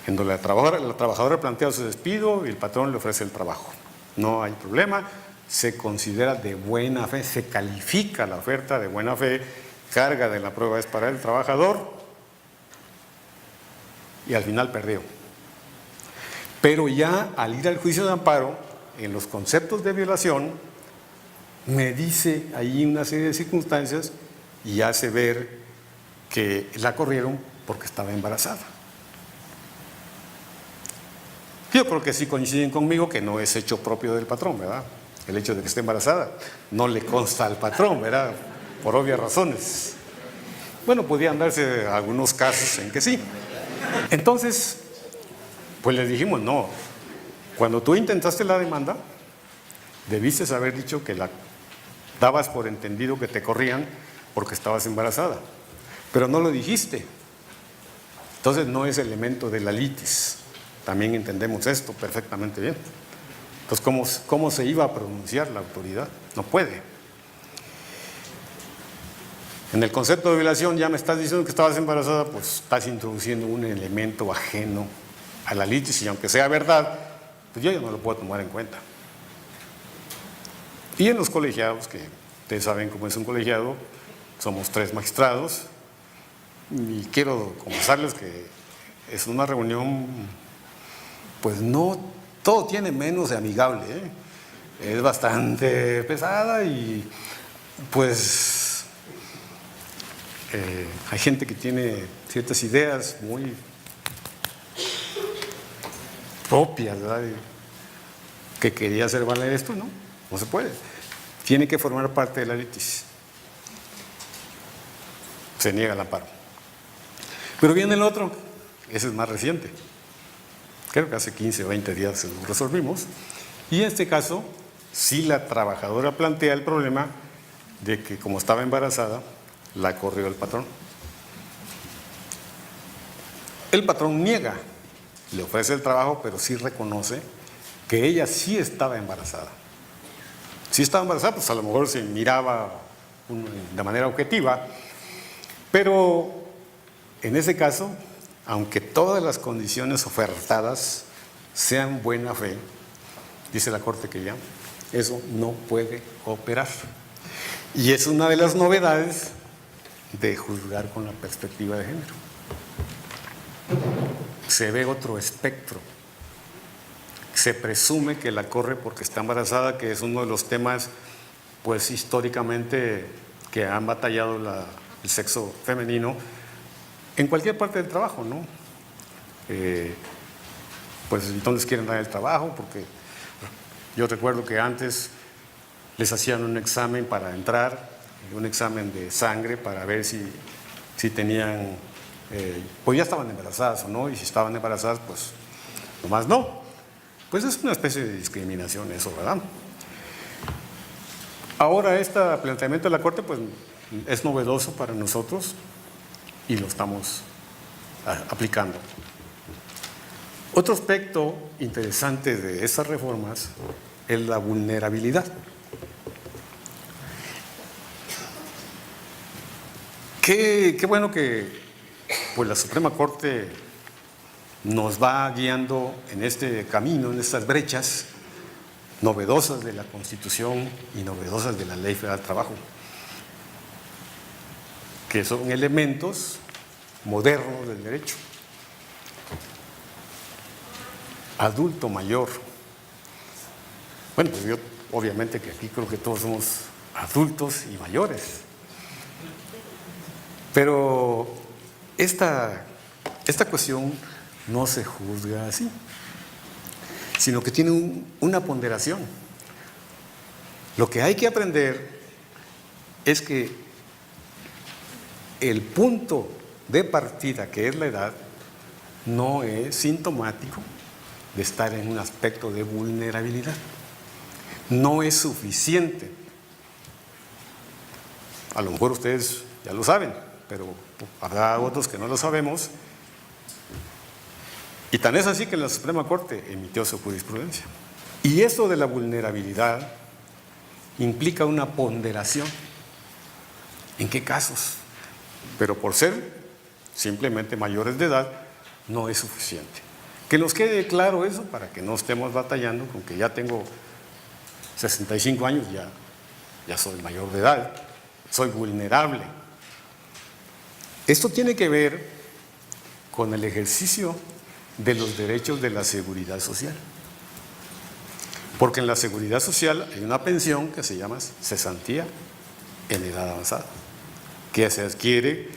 en donde la trabajadora plantea su despido y el patrón le ofrece el trabajo. No hay problema, se considera de buena fe, se califica la oferta de buena fe, carga de la prueba es para el trabajador y al final perdió. Pero ya al ir al juicio de amparo, en los conceptos de violación, me dice ahí una serie de circunstancias y hace ver que la corrieron porque estaba embarazada. Yo creo que sí coinciden conmigo que no es hecho propio del patrón, ¿verdad? El hecho de que esté embarazada no le consta al patrón, ¿verdad? Por obvias razones. Bueno, podían darse algunos casos en que sí. Entonces, pues les dijimos, no, cuando tú intentaste la demanda, debiste haber dicho que la dabas por entendido que te corrían porque estabas embarazada, pero no lo dijiste. Entonces no es elemento de la litis. También entendemos esto perfectamente bien. Entonces, ¿cómo se iba a pronunciar la autoridad? No puede. En el concepto de violación ya me estás diciendo que estabas embarazada, pues estás introduciendo un elemento ajeno a la litis y aunque sea verdad, pues yo ya no lo puedo tomar en cuenta. Y en los colegiados, que ustedes saben cómo es un colegiado, somos 3 magistrados y quiero confesarles que es una reunión, pues no, todo tiene menos de amigable, ¿eh? Es bastante pesada y pues hay gente que tiene ciertas ideas muy propias, ¿verdad? Que quería hacer valer esto, ¿no? No se puede. Tiene que formar parte de la litis. Se niega el amparo. Pero viene el otro, ese es más reciente. Creo que hace 15 o 20 días lo resolvimos. Y en este caso, sí la trabajadora plantea el problema de que como estaba embarazada, la corrió el patrón. El patrón niega, le ofrece el trabajo, pero sí reconoce que ella sí estaba embarazada. Si estaba embarazada, pues a lo mejor se miraba de manera objetiva, pero en ese caso, aunque todas las condiciones ofertadas sean buena fe, dice la Corte que ya, eso no puede operar. Y es una de las novedades de juzgar con la perspectiva de género. Se ve otro espectro. Se presume que la corre porque está embarazada, que es uno de los temas, pues históricamente, que han batallado el sexo femenino en cualquier parte del trabajo, ¿no? Pues entonces quieren dar el trabajo porque Yo recuerdo que antes les hacían un examen para entrar, un examen de sangre para ver si tenían, pues ya estaban embarazadas o no, y si estaban embarazadas, pues nomás no. Pues es una especie de discriminación eso, ¿verdad? Ahora este planteamiento de la Corte pues es novedoso para nosotros y lo estamos aplicando. Otro aspecto interesante de estas reformas es la vulnerabilidad. Qué bueno que pues, la Suprema Corte nos va guiando en este camino, en estas brechas novedosas de la Constitución y novedosas de la Ley Federal del Trabajo, que son elementos modernos del derecho. Adulto mayor. Bueno, pues yo obviamente que aquí creo que todos somos adultos y mayores. Pero esta cuestión no se juzga así, sino que tiene una ponderación. Lo que hay que aprender es que el punto de partida, que es la edad, no es sintomático de estar en un aspecto de vulnerabilidad. No es suficiente. A lo mejor ustedes ya lo saben, pero habrá otros que no lo sabemos. Y tan es así que la Suprema Corte emitió su jurisprudencia. Y esto de la vulnerabilidad implica una ponderación. ¿En qué casos? Pero por ser simplemente mayores de edad, no es suficiente. Que nos quede claro eso para que no estemos batallando con que ya tengo 65 años, ya soy mayor de edad, soy vulnerable. Esto tiene que ver con el ejercicio de los derechos de la seguridad social. Porque en la seguridad social hay una pensión que se llama cesantía en edad avanzada, que se adquiere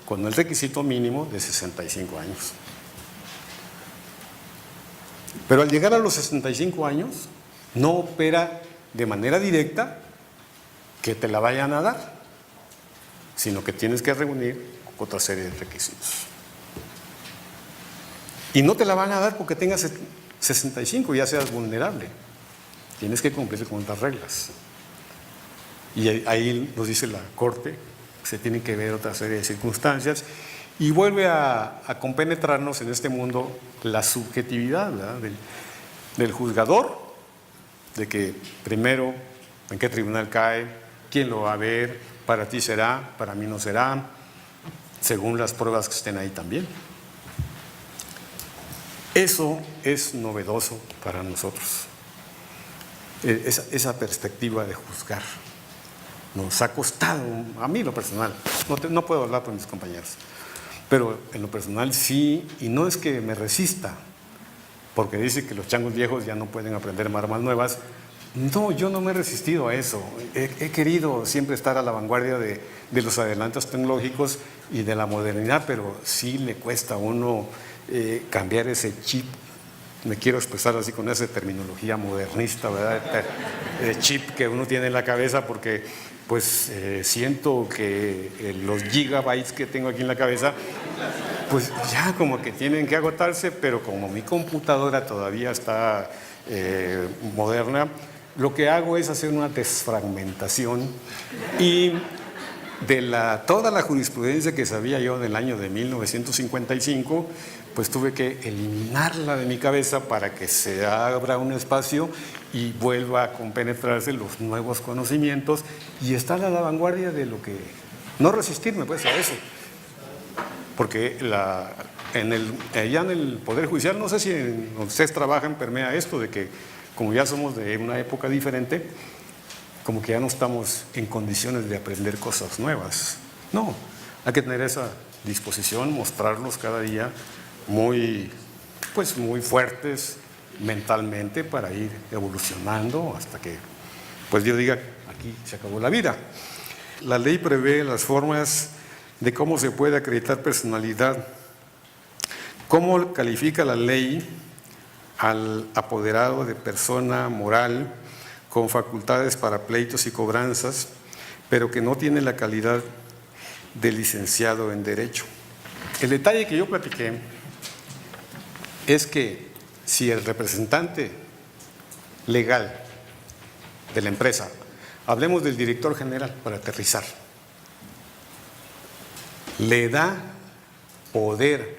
con el requisito mínimo de 65 años. Pero al llegar a los 65 años, no opera de manera directa que te la vayan a dar, sino que tienes que reunir otra serie de requisitos. Y no te la van a dar porque tengas 65 y ya seas vulnerable. Tienes que cumplir con las reglas. Y ahí nos dice la Corte, se tienen que ver otra serie de circunstancias y vuelve a compenetrarnos en este mundo la subjetividad, ¿verdad? del juzgador, de que primero en qué tribunal cae, quién lo va a ver, para ti será, para mí no será, según las pruebas que estén ahí también. Eso es novedoso para nosotros, esa perspectiva de juzgar. Nos ha costado, a mí lo personal, no puedo hablar por mis compañeros, pero en lo personal sí, y no es que me resista, porque dice que los changos viejos ya no pueden aprender armas nuevas. No, yo no me he resistido a eso. He querido siempre estar a la vanguardia de los adelantos tecnológicos y de la modernidad, pero sí le cuesta a uno cambiar ese chip. Me quiero expresar así con esa terminología modernista, ¿verdad? El chip que uno tiene en la cabeza, porque pues siento que los gigabytes que tengo aquí en la cabeza, pues ya como que tienen que agotarse, pero como mi computadora todavía está moderna, lo que hago es hacer una desfragmentación y de toda la jurisprudencia que sabía yo del año de 1955, pues tuve que eliminarla de mi cabeza para que se abra un espacio y vuelva a compenetrarse los nuevos conocimientos y estar a la vanguardia de lo que... No resistirme pues a eso, porque allá en el Poder Judicial, no sé si ustedes trabajan, permea esto de que como ya somos de una época diferente, como que ya no estamos en condiciones de aprender cosas nuevas. No, hay que tener esa disposición, mostrarlos cada día muy fuertes mentalmente para ir evolucionando hasta que pues yo diga, aquí se acabó la vida. La ley prevé las formas de cómo se puede acreditar personalidad. ¿Cómo califica la ley al apoderado de persona moral con facultades para pleitos y cobranzas, pero que no tiene la calidad de licenciado en Derecho. El detalle que yo platiqué es que si el representante legal de la empresa, hablemos del director general para aterrizar, le da poder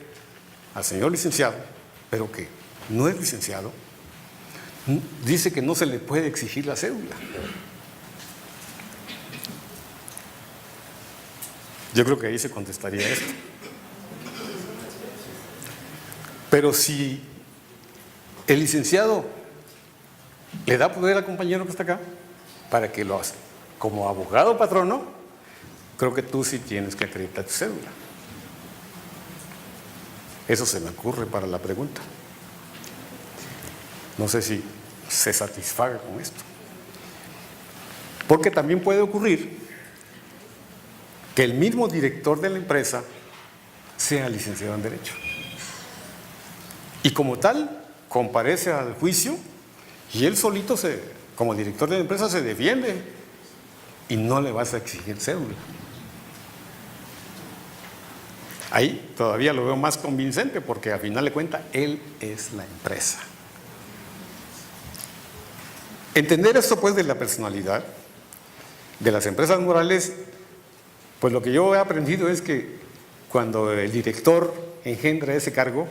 al señor licenciado, pero que no es licenciado, dice que no se le puede exigir la cédula. Yo creo que ahí se contestaría esto. Pero si el licenciado le da poder al compañero que está acá para que lo haga como abogado patrono, creo que tú sí tienes que acreditar tu cédula. Eso se me ocurre para la pregunta. No sé si se satisfaga con esto. Porque también puede ocurrir que el mismo director de la empresa sea licenciado en Derecho. Y como tal, comparece al juicio y él solito, como director de la empresa, se defiende y no le vas a exigir cédula. Ahí todavía lo veo más convincente porque al final de cuentas él es la empresa. Entender esto pues de la personalidad de las empresas morales, pues lo que yo he aprendido es que cuando el director engendra ese cargo,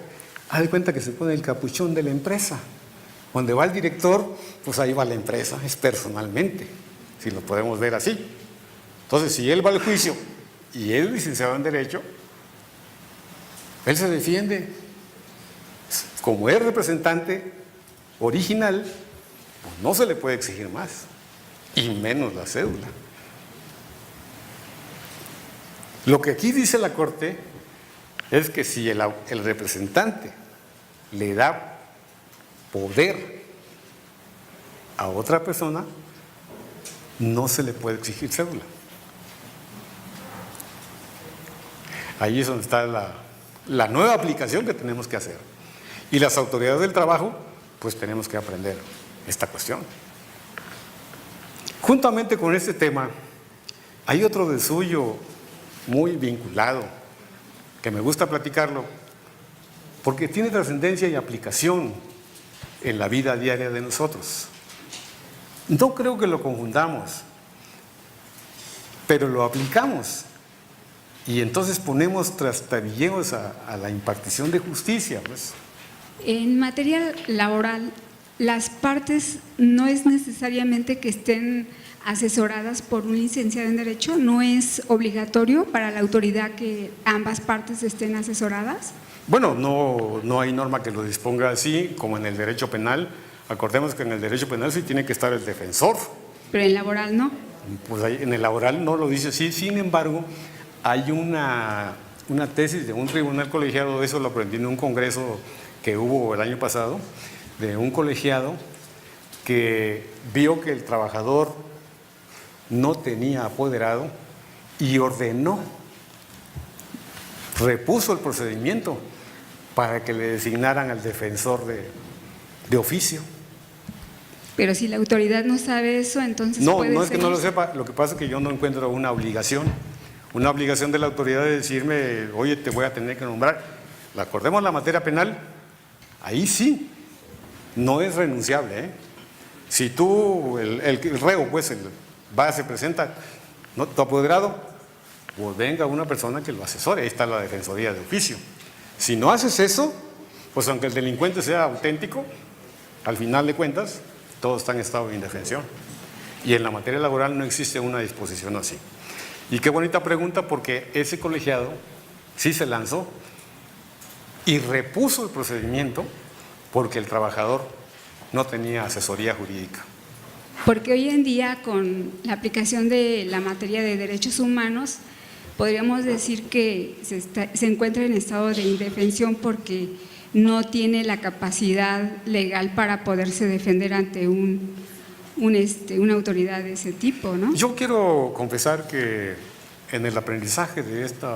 haz de cuenta que se pone el capuchón de la empresa. Donde va el director, pues ahí va la empresa, es personalmente, si lo podemos ver así. Entonces, si él va al juicio y es licenciado en Derecho, él se defiende. Como es representante original, pues no se le puede exigir más, y menos la cédula. Lo que aquí dice la Corte es que si el representante le da poder a otra persona, no se le puede exigir cédula. Ahí es donde está la nueva aplicación que tenemos que hacer. Y las autoridades del trabajo, pues tenemos que aprender esta cuestión. Juntamente con este tema, hay otro de suyo muy vinculado, que me gusta platicarlo, porque tiene trascendencia y aplicación en la vida diaria de nosotros. No creo que lo confundamos, pero lo aplicamos. Y entonces ponemos trastabilleos a la impartición de justicia, pues. En materia laboral, las partes no es necesariamente que estén asesoradas por un licenciado en Derecho, no es obligatorio para la autoridad que ambas partes estén asesoradas. Bueno, no hay norma que lo disponga así, como en el derecho penal. Acordemos que en el derecho penal sí tiene que estar el defensor. Pero en laboral no. Pues ahí, en el laboral no lo dice así. Sin embargo, hay una tesis de un tribunal colegiado, eso lo aprendí en un congreso que hubo el año pasado, de un colegiado que vio que el trabajador no tenía apoderado y ordenó, repuso el procedimiento para que le designaran al defensor de oficio. Pero si la autoridad no sabe eso, entonces no, puede no es que no lo seguir. sepa, lo que pasa es que yo no encuentro una obligación de la autoridad de decirme, oye, te voy a tener que nombrar. Acordemos la materia penal, ahí sí, no es renunciable, ¿eh? Si tú, el reo, pues, se presenta, ¿no?, tu apoderado, pues venga una persona que lo asesore, ahí está la defensoría de oficio. Si no haces eso, pues aunque el delincuente sea auténtico, al final de cuentas, todo está en estado de indefensión. Y en la materia laboral no existe una disposición así. Y qué bonita pregunta, porque ese colegiado sí se lanzó y repuso el procedimiento porque el trabajador no tenía asesoría jurídica. Porque hoy en día, con la aplicación de la materia de derechos humanos, podríamos decir que se encuentra en estado de indefensión porque no tiene la capacidad legal para poderse defender ante una autoridad de ese tipo, ¿no? Yo quiero confesar que en el aprendizaje de este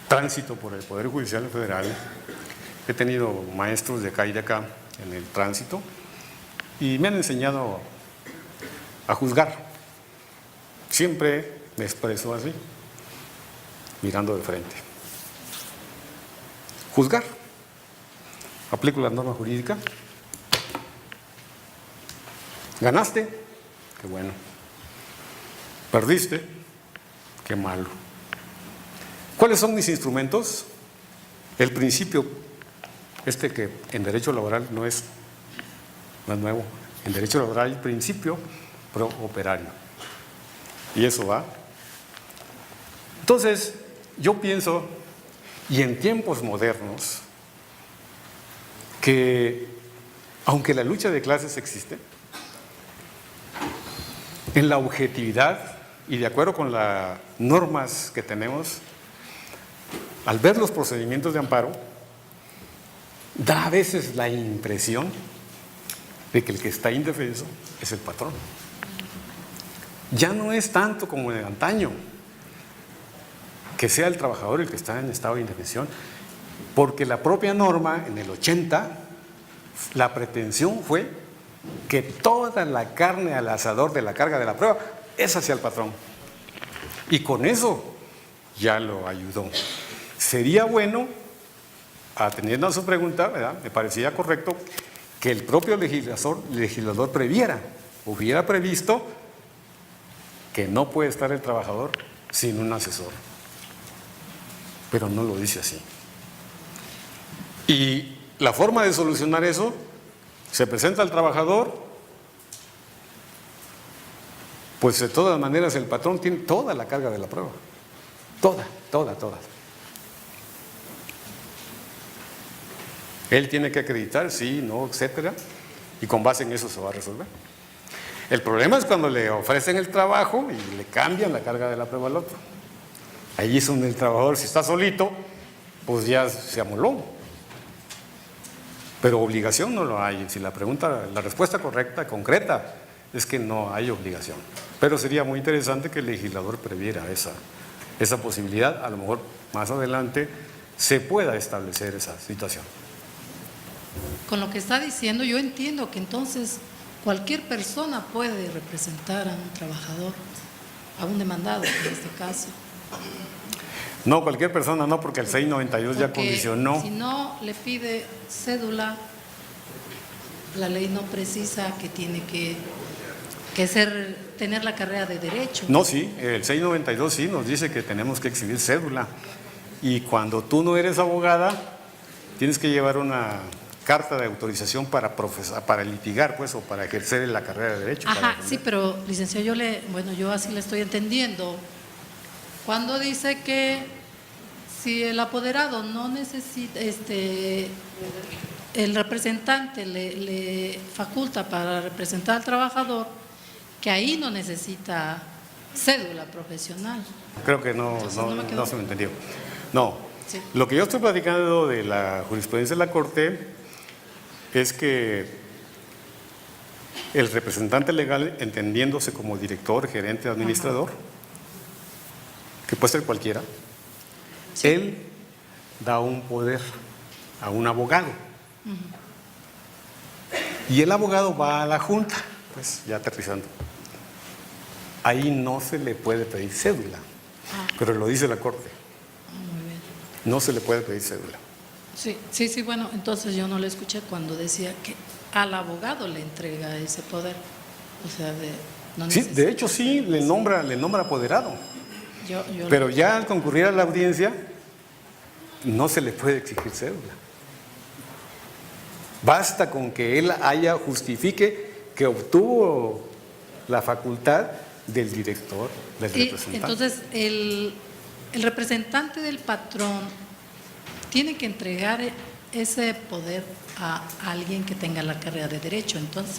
tránsito por el Poder Judicial Federal, he tenido maestros de acá y de acá, en el tránsito y me han enseñado a juzgar. Siempre me expreso así, mirando de frente. Juzgar. Aplico la norma jurídica. Ganaste, qué bueno. Perdiste, qué malo. ¿Cuáles son mis instrumentos? El principio, que en derecho laboral no es nuevo. En derecho laboral el principio pro operario. Y eso va. Entonces, yo pienso, y en tiempos modernos, que aunque la lucha de clases existe, en la objetividad y de acuerdo con las normas que tenemos, al ver los procedimientos de amparo, da a veces la impresión de que el que está indefenso es el patrón. Ya no es tanto como en antaño, que sea el trabajador el que está en estado de indefensión, porque la propia norma en el 80, la pretensión fue que toda la carne al asador de la carga de la prueba es hacia el patrón. Y con eso ya lo ayudó. Sería bueno, atendiendo a su pregunta, ¿verdad?, me parecía correcto que el propio legislador hubiera previsto que no puede estar el trabajador sin un asesor. Pero no lo dice así. Y la forma de solucionar eso, se presenta al trabajador, pues de todas maneras el patrón tiene toda la carga de la prueba. Toda. Él tiene que acreditar, sí, no, etcétera, y con base en eso se va a resolver. El problema es cuando le ofrecen el trabajo y le cambian la carga de la prueba al otro. Ahí es donde el trabajador, si está solito, pues ya se amoló. Pero obligación no lo hay. Si la respuesta correcta, concreta, es que no hay obligación. Pero sería muy interesante que el legislador previera esa posibilidad. A lo mejor más adelante se pueda establecer esa situación. Con lo que está diciendo, yo entiendo que entonces cualquier persona puede representar a un trabajador, a un demandado en este caso. No, cualquier persona no, porque el 692 ya Porque condicionó. si no le pide cédula, la ley no precisa que tiene que tener la carrera de Derecho. No, sí, el 692 sí nos dice que tenemos que exhibir cédula. Y cuando tú no eres abogada, tienes que llevar una carta de autorización para litigar, pues, o para ejercer la carrera de Derecho. Ajá, sí, pero licenciado, yo así le estoy entendiendo. Cuando dice que si el apoderado no necesita, el representante le faculta para representar al trabajador, que ahí no necesita cédula profesional. Creo que no se me entendió. No, sí. Lo que yo estoy platicando de la jurisprudencia de la Corte es que el representante legal, entendiéndose como director, gerente, administrador, que puede ser cualquiera, sí, él da un poder a un abogado. Y el abogado va a la junta, pues ya aterrizando. Ahí no se le puede pedir cédula, pero lo dice la Corte. Muy bien. No se le puede pedir cédula. Sí, bueno, entonces yo no le escuché cuando decía que al abogado le entrega ese poder. O sea, sí, de hecho sí, le nombra apoderado. Pero ya al concurrir a la audiencia, no se le puede exigir cédula. Basta con que él justifique que obtuvo la facultad del director, del representante. Entonces, el representante del patrón tiene que entregar ese poder a alguien que tenga la carrera de Derecho, entonces,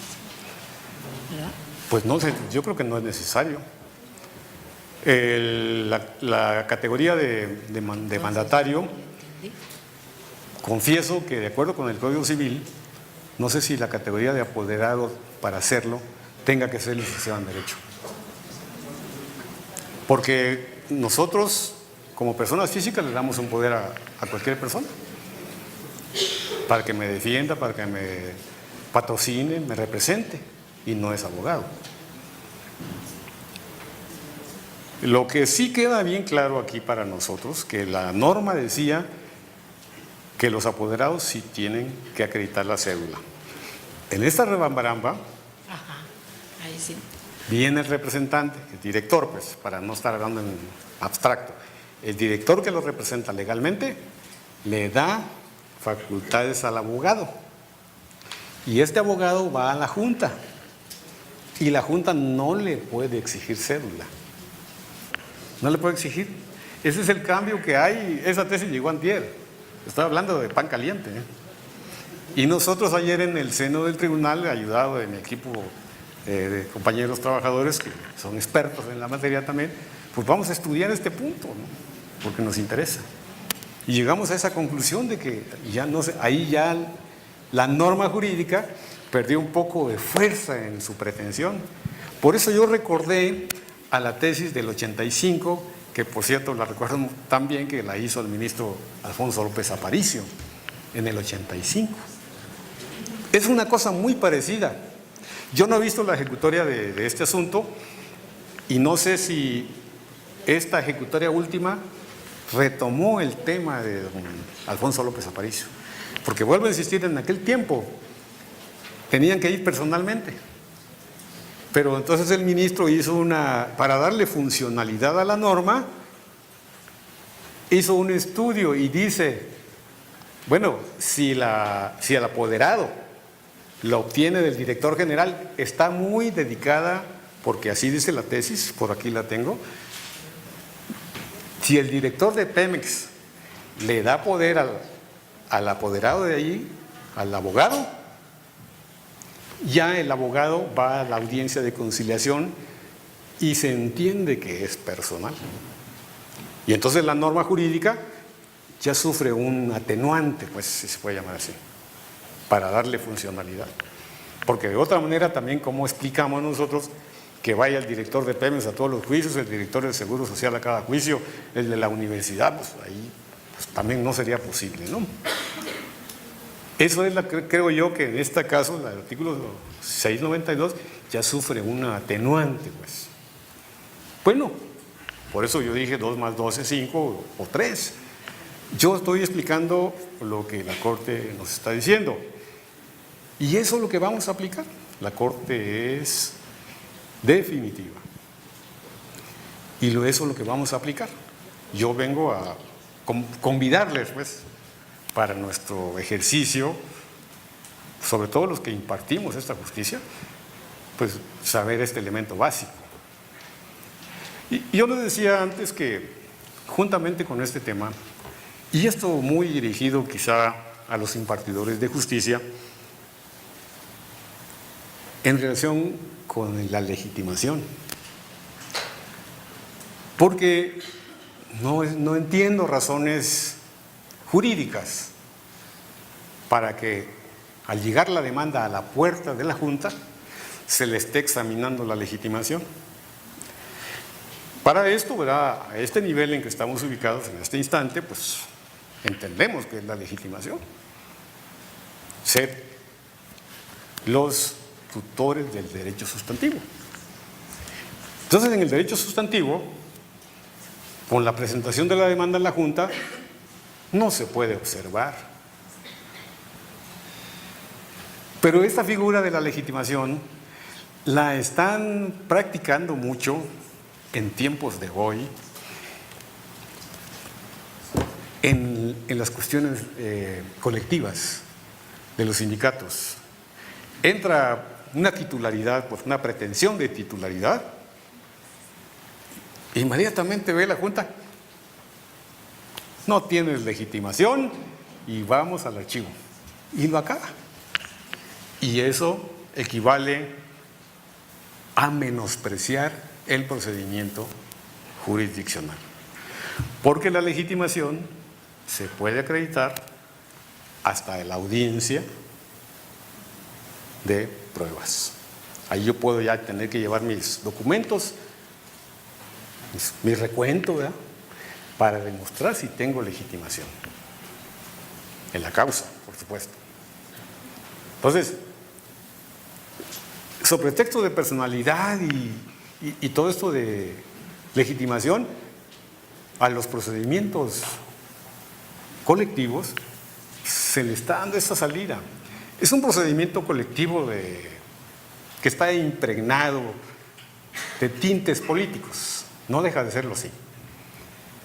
¿verdad? Pues no sé, yo creo que no es necesario. La categoría de mandatario, confieso que de acuerdo con el Código Civil, no sé si la categoría de apoderado para hacerlo tenga que ser licenciado en Derecho. Porque nosotros, como personas físicas, le damos un poder a cualquier persona. para que me defienda, para que me patrocine, me represente, y no es abogado. Lo que sí queda bien claro aquí para nosotros, que la norma decía que los apoderados sí tienen que acreditar la cédula. En esta rebambaramba Ahí sí. viene el representante, el director, pues, para no estar hablando en abstracto. El director que lo representa legalmente le da facultades al abogado. Y este abogado va a la Junta. Y la Junta no le puede exigir cédula. No le puede exigir. Ese es el cambio que hay. Esa tesis llegó antier. Estoy hablando de pan caliente, ¿eh? Y nosotros ayer en el seno del tribunal, ayudado de mi equipo de compañeros trabajadores que son expertos en la materia también, pues vamos a estudiar este punto, ¿no? Porque nos interesa. Y llegamos a esa conclusión de que ya no sé, ahí ya la norma jurídica perdió un poco de fuerza en su pretensión. Por eso yo recordé a la tesis del 85, que por cierto la recuerdo tan bien que la hizo el ministro Alfonso López Aparicio en el 85. Es una cosa muy parecida. Yo no he visto la ejecutoria de este asunto y no sé si esta ejecutoria última retomó el tema de don Alfonso López Aparicio. Porque vuelvo a insistir, en aquel tiempo tenían que ir personalmente. Pero entonces el ministro hizo para darle funcionalidad a la norma, hizo un estudio y dice, bueno, si el apoderado lo obtiene del director general, está muy dedicada, porque así dice la tesis, por aquí la tengo, si el director de Pemex le da poder al apoderado de allí, al abogado, ya el abogado va a la audiencia de conciliación y se entiende que es personal. Y entonces la norma jurídica ya sufre un atenuante, pues si se puede llamar así, para darle funcionalidad. Porque de otra manera también, ¿cómo explicamos nosotros que vaya el director de Pemex a todos los juicios, el director del Seguro Social a cada juicio, el de la universidad? Pues ahí pues, también no sería posible, ¿no? Eso es creo yo que en este caso, el artículo 692 ya sufre una atenuante, pues. Bueno, por eso yo dije 2 más 2 es 5 o 3. Yo estoy explicando lo que la Corte nos está diciendo. Y eso es lo que vamos a aplicar. La Corte es definitiva. Y eso es lo que vamos a aplicar. Yo vengo a convidarles, pues, para nuestro ejercicio, sobre todo los que impartimos esta justicia, pues saber este elemento básico. Y yo les decía antes que, juntamente con este tema, y esto muy dirigido quizá a los impartidores de justicia, en relación con la legitimación, porque no entiendo razones jurídicas para que al llegar la demanda a la puerta de la Junta se le esté examinando la legitimación. Para esto, ¿verdad?, a este nivel en que estamos ubicados en este instante, pues entendemos que es la legitimación. Ser los tutores del derecho sustantivo. Entonces, en el derecho sustantivo, con la presentación de la demanda en la Junta, no se puede observar. Pero esta figura de la legitimación la están practicando mucho en tiempos de hoy en las cuestiones colectivas de los sindicatos. Entra una titularidad, pues una pretensión de titularidad, inmediatamente ve la Junta, no tienes legitimación y vamos al archivo. Y lo acaba. Y eso equivale a menospreciar el procedimiento jurisdiccional. Porque la legitimación se puede acreditar hasta la audiencia de pruebas. Ahí yo puedo ya tener que llevar mis documentos, mi recuento, ¿verdad?, para demostrar si tengo legitimación en la causa, por supuesto. Entonces, sobre texto de personalidad y todo esto de legitimación, a los procedimientos colectivos se le está dando esta salida. Es un procedimiento colectivo que está impregnado de tintes políticos, no deja de serlo así.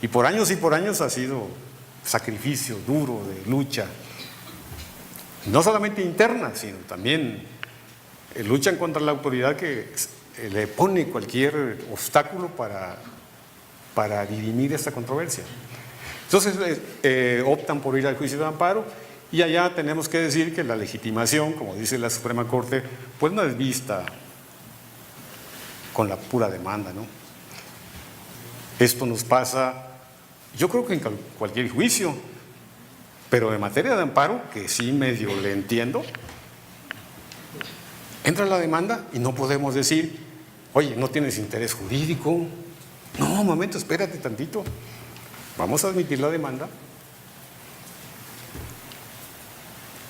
Y por años ha sido sacrificio duro de lucha, no solamente interna, sino también luchan contra la autoridad que le pone cualquier obstáculo para dirimir esta controversia. Entonces optan por ir al juicio de amparo, y allá tenemos que decir que la legitimación, como dice la Suprema Corte, pues no es vista con la pura demanda, ¿no? Esto nos pasa, yo creo que en cualquier juicio, pero en materia de amparo, que sí medio le entiendo, entra la demanda y no podemos decir, oye, no tienes interés jurídico. No, un momento, espérate tantito. Vamos a admitir la demanda.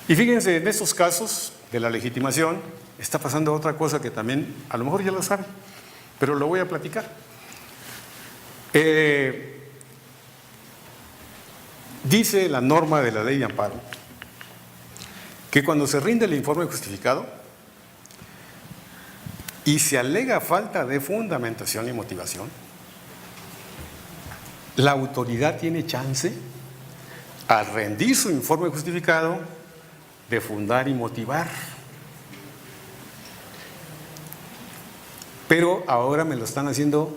Y fíjense, en estos casos de la legitimación está pasando otra cosa que también, a lo mejor ya lo saben, pero lo voy a platicar. Dice la norma de la ley de amparo que cuando se rinde el informe justificado y se alega falta de fundamentación y motivación, la autoridad tiene chance, al rendir su informe justificado, de fundar y motivar. Pero ahora me lo están haciendo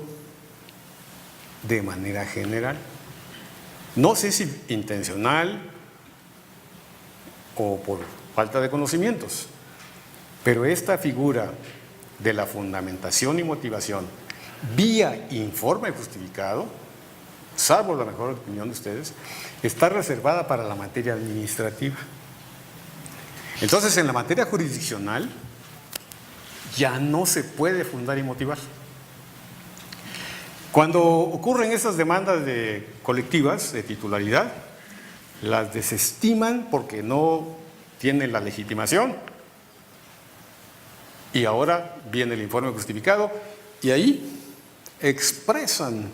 de manera general. No sé si intencional o por falta de conocimientos, pero esta figura de la fundamentación y motivación vía informe justificado, salvo la mejor opinión de ustedes, está reservada para la materia administrativa. Entonces, en la materia jurisdiccional ya no se puede fundar y motivar. Cuando ocurren esas demandas colectivas de titularidad, las desestiman porque no tienen la legitimación, y ahora viene el informe justificado y ahí expresan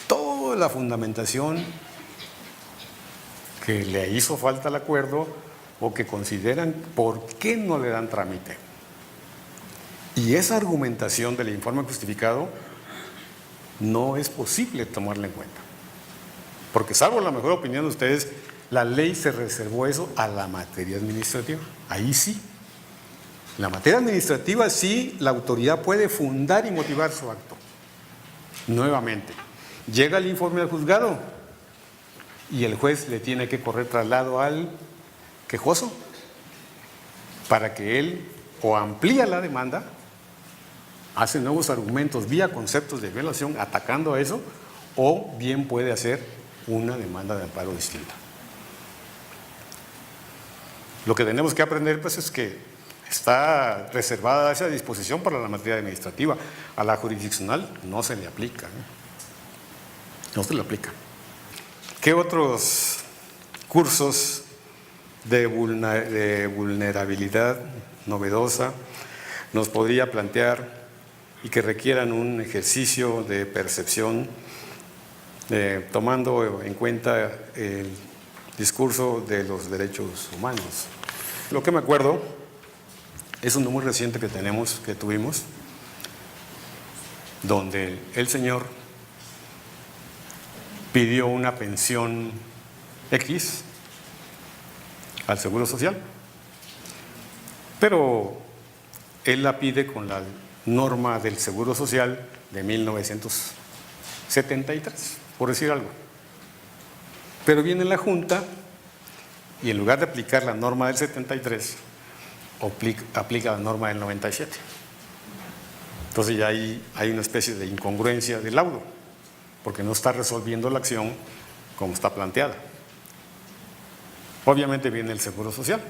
toda la fundamentación que le hizo falta al acuerdo o que consideran por qué no le dan trámite. Y esa argumentación del informe justificado no es posible tomarla en cuenta, porque salvo la mejor opinión de ustedes, la ley se reservó eso a la materia administrativa. Ahí sí. En la materia administrativa sí, la autoridad puede fundar y motivar su acto. Nuevamente, llega el informe al juzgado y el juez le tiene que correr traslado al quejoso para que él o amplía la demanda, hace nuevos argumentos vía conceptos de violación atacando a eso, o bien puede hacer una demanda de amparo distinta. Lo que tenemos que aprender pues es que está reservada esa disposición para la materia administrativa. A la jurisdiccional no se le aplica, no se le aplica. ¿Qué otros cursos de vulnerabilidad novedosa nos podría plantear y que requieran un ejercicio de percepción, tomando en cuenta el discurso de los derechos humanos? Lo que me acuerdo es uno muy reciente que tuvimos, donde el señor pidió una pensión X al Seguro Social, pero él la pide con la norma del Seguro Social de 1973, por decir algo. Pero viene la Junta y en lugar de aplicar la norma del 73, aplica la norma del 97. Entonces ya hay una especie de incongruencia del laudo, porque no está resolviendo la acción como está planteada. Obviamente viene el Seguro Social.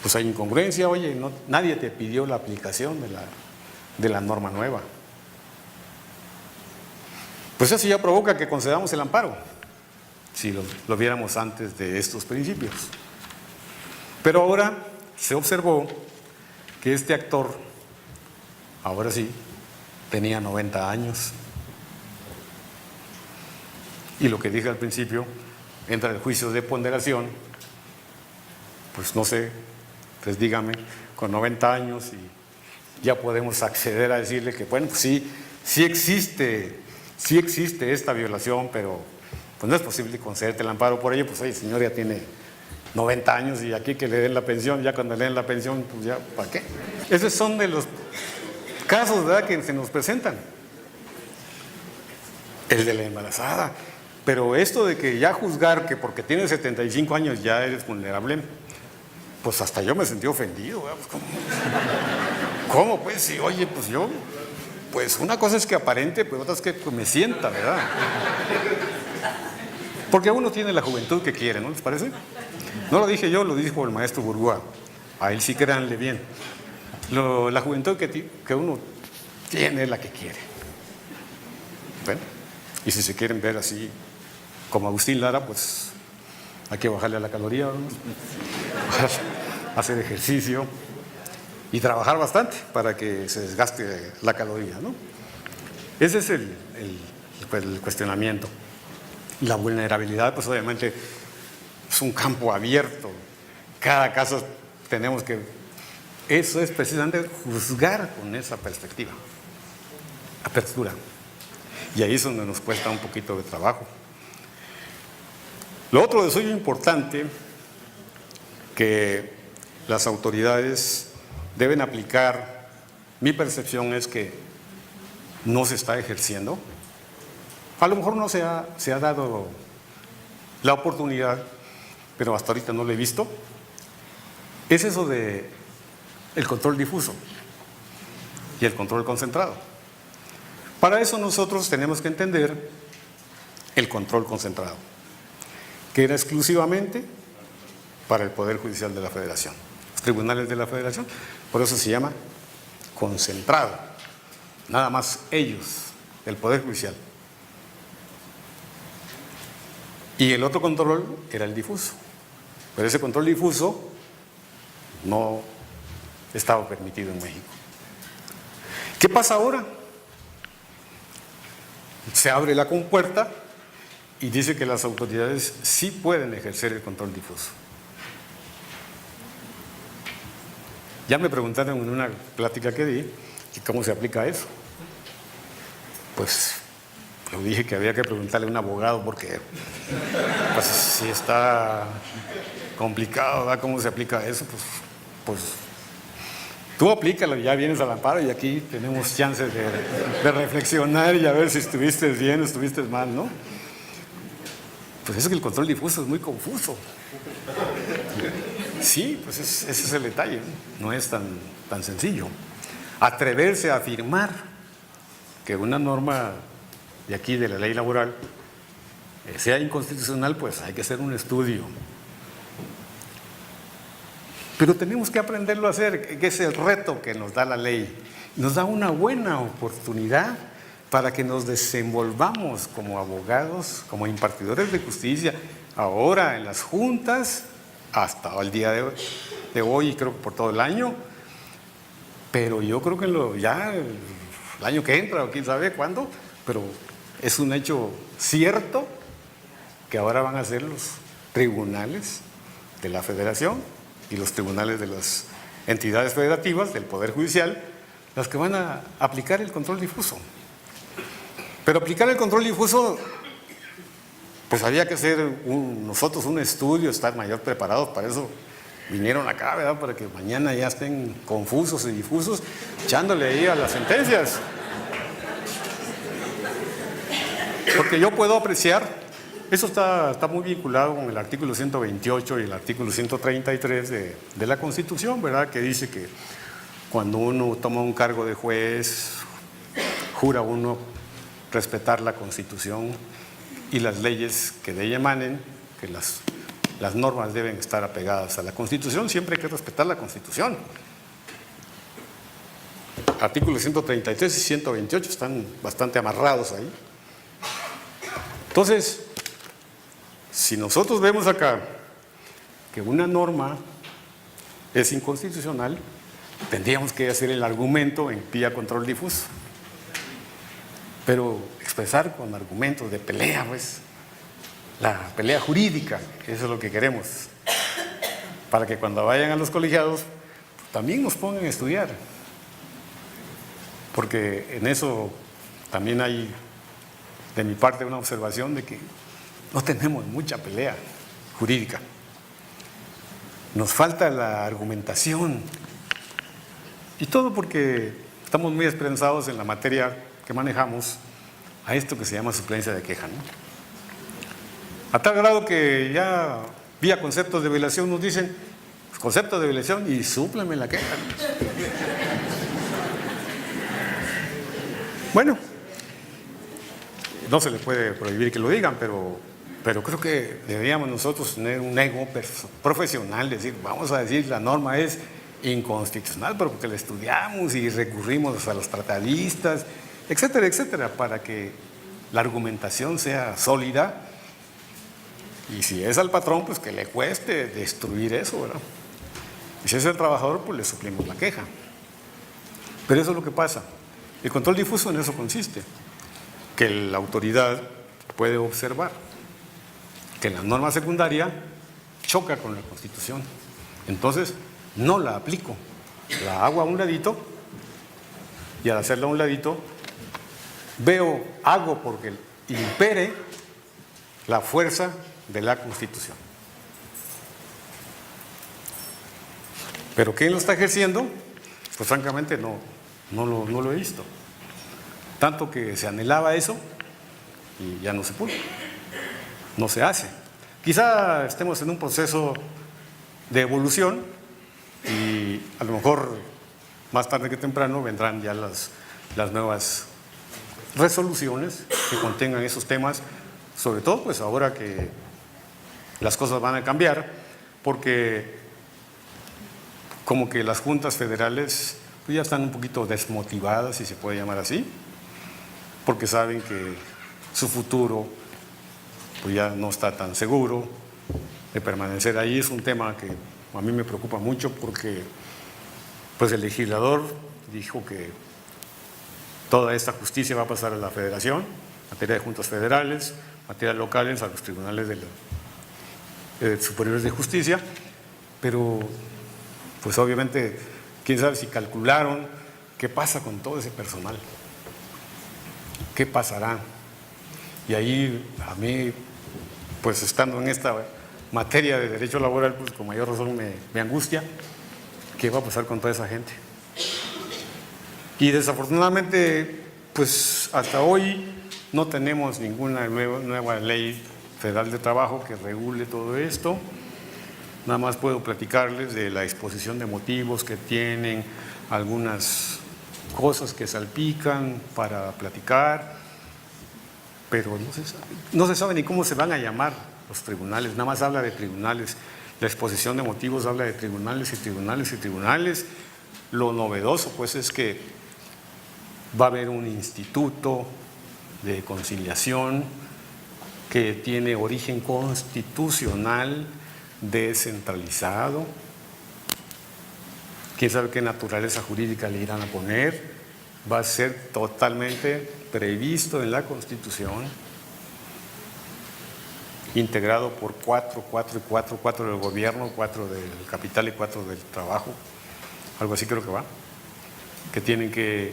Pues hay incongruencia, oye, nadie te pidió la aplicación de la norma nueva. Pues eso ya provoca que concedamos el amparo. si lo viéramos antes de estos principios. Pero ahora se observó que este actor, ahora sí, tenía 90 años. Y lo que dije al principio, entra el juicio de ponderación, pues no sé, pues dígame, con 90 años y ya podemos acceder a decirle que, bueno, pues sí existe esta violación, pero pues no es posible concederte el amparo por ello, pues oye, el señor ya tiene 90 años y aquí que le den la pensión, ya cuando le den la pensión, pues ya, ¿para qué? Esos son de los casos, ¿verdad?, que se nos presentan. El de la embarazada. Pero esto de que ya juzgar que porque tienes 75 años ya eres vulnerable, pues hasta yo me sentí ofendido, ¿verdad? Pues, ¿cómo? Pues sí, oye, pues yo, pues una cosa es que aparente, pero otra es que me sienta, ¿verdad? Porque uno tiene la juventud que quiere, ¿no les parece? No lo dije yo, lo dijo el maestro Burgoa. A él sí créanle bien. La juventud que uno tiene es la que quiere. Bueno, y si se quieren ver así como Agustín Lara, pues hay que bajarle a la caloría, ¿no? Hacer ejercicio y trabajar bastante para que se desgaste la caloría, ¿no? Ese es el cuestionamiento. La vulnerabilidad, pues obviamente es un campo abierto. Cada caso tenemos que... Eso es precisamente juzgar con esa perspectiva. Apertura. Y ahí es donde nos cuesta un poquito de trabajo. Lo otro de suyo importante, que las autoridades deben aplicar, mi percepción es que no se está ejerciendo. A lo mejor no se ha dado la oportunidad, pero hasta ahorita no lo he visto. Es eso de el control difuso y el control concentrado. Para eso nosotros tenemos que entender el control concentrado, que era exclusivamente para el Poder Judicial de la Federación, los tribunales de la Federación, por eso se llama concentrado, nada más ellos, el Poder Judicial. Y el otro control era el difuso, pero ese control difuso no estaba permitido en México. ¿Qué pasa ahora? Se abre la compuerta y dice que las autoridades sí pueden ejercer el control difuso. Ya me preguntaron en una plática que di cómo se aplica eso. Pues yo dije que había que preguntarle a un abogado porque pues, si está complicado, ¿verdad? ¿Cómo se aplica eso? Pues tú aplícalo, ya vienes al amparo y aquí tenemos chance de reflexionar y a ver si estuviste bien o estuviste mal, ¿no? Pues es que el control difuso es muy confuso. Sí, pues ese es el detalle, no es tan sencillo. Atreverse a afirmar que una norma de aquí, de la ley laboral, sea inconstitucional, pues hay que hacer un estudio. Pero tenemos que aprenderlo a hacer, que es el reto que nos da la ley. Nos da una buena oportunidad para que nos desenvolvamos como abogados, como impartidores de justicia, ahora en las juntas, hasta el día de hoy y creo que por todo el año, pero yo creo que ya el año que entra o quién sabe cuándo, pero es un hecho cierto que ahora van a ser los tribunales de la Federación y los tribunales de las entidades federativas del Poder Judicial los que van a aplicar el control difuso. Pero aplicar el control difuso, pues había que hacer nosotros un estudio, estar mayor preparados, para eso vinieron acá, ¿verdad? Para que mañana ya estén confusos y difusos, echándole ahí a las sentencias. Porque yo puedo apreciar, eso está muy vinculado con el artículo 128 y el artículo 133 de la Constitución, ¿verdad? Que dice que cuando uno toma un cargo de juez, jura uno respetar la Constitución y las leyes que de ella emanen, que las normas deben estar apegadas a la Constitución, siempre hay que respetar la Constitución. Artículos 133 y 128 están bastante amarrados ahí. Entonces, si nosotros vemos acá que una norma es inconstitucional, tendríamos que hacer el argumento en vía control difuso. Pero expresar con argumentos de pelea, pues, la pelea jurídica, eso es lo que queremos, para que cuando vayan a los colegiados también nos pongan a estudiar, porque en eso también hay de mi parte una observación de que no tenemos mucha pelea jurídica, nos falta la argumentación, y todo porque estamos muy esperanzados en la materia que manejamos a esto que se llama suplencia de queja, ¿no? A tal grado que ya vía conceptos de violación nos dicen conceptos de violación y súpleme la queja, ¿no? Bueno, no se les puede prohibir que lo digan, pero creo que deberíamos nosotros tener un ego profesional, decir, vamos a decir, la norma es inconstitucional, pero porque la estudiamos y recurrimos a los tratadistas, etcétera, etcétera, para que la argumentación sea sólida. Y si es al patrón, pues que le cueste destruir eso, ¿verdad? Y si es el trabajador, pues le suplimos la queja. Pero eso es lo que pasa. El control difuso en eso consiste, que la autoridad puede observar que la norma secundaria choca con la Constitución. Entonces, no la aplico, la hago a un ladito, y al hacerla a un ladito, hago porque impere la fuerza de la Constitución. Pero ¿quién lo está ejerciendo? Pues francamente no lo he visto. Tanto que se anhelaba eso y ya no se pudo, no se hace. Quizá estemos en un proceso de evolución y a lo mejor más tarde que temprano vendrán ya las nuevas resoluciones que contengan esos temas, sobre todo pues ahora que las cosas van a cambiar, porque como que las juntas federales pues ya están un poquito desmotivadas, si se puede llamar así, porque saben que su futuro pues ya no está tan seguro de permanecer ahí. Es un tema que a mí me preocupa mucho porque pues el legislador dijo que toda esta justicia va a pasar a la federación, materia de juntas federales, materia locales a los tribunales superiores de justicia, pero pues obviamente quién sabe si calcularon qué pasa con todo ese personal, qué pasará. Y ahí a mí, pues estando en esta materia de derecho laboral, pues con mayor razón me angustia qué va a pasar con toda esa gente. Y desafortunadamente, pues hasta hoy no tenemos ninguna nueva ley federal de trabajo que regule todo esto. Nada más puedo platicarles de la exposición de motivos que tienen, algunas cosas que salpican para platicar, pero no se sabe ni cómo se van a llamar los tribunales, nada más habla de tribunales. La exposición de motivos habla de tribunales y tribunales y tribunales. Lo novedoso pues es que va a haber un instituto de conciliación que tiene origen constitucional, descentralizado. Quién sabe qué naturaleza jurídica le irán a poner. Va a ser totalmente previsto en la Constitución, integrado por 4 del gobierno, 4 del capital y 4 del trabajo, algo así creo que va, que tienen que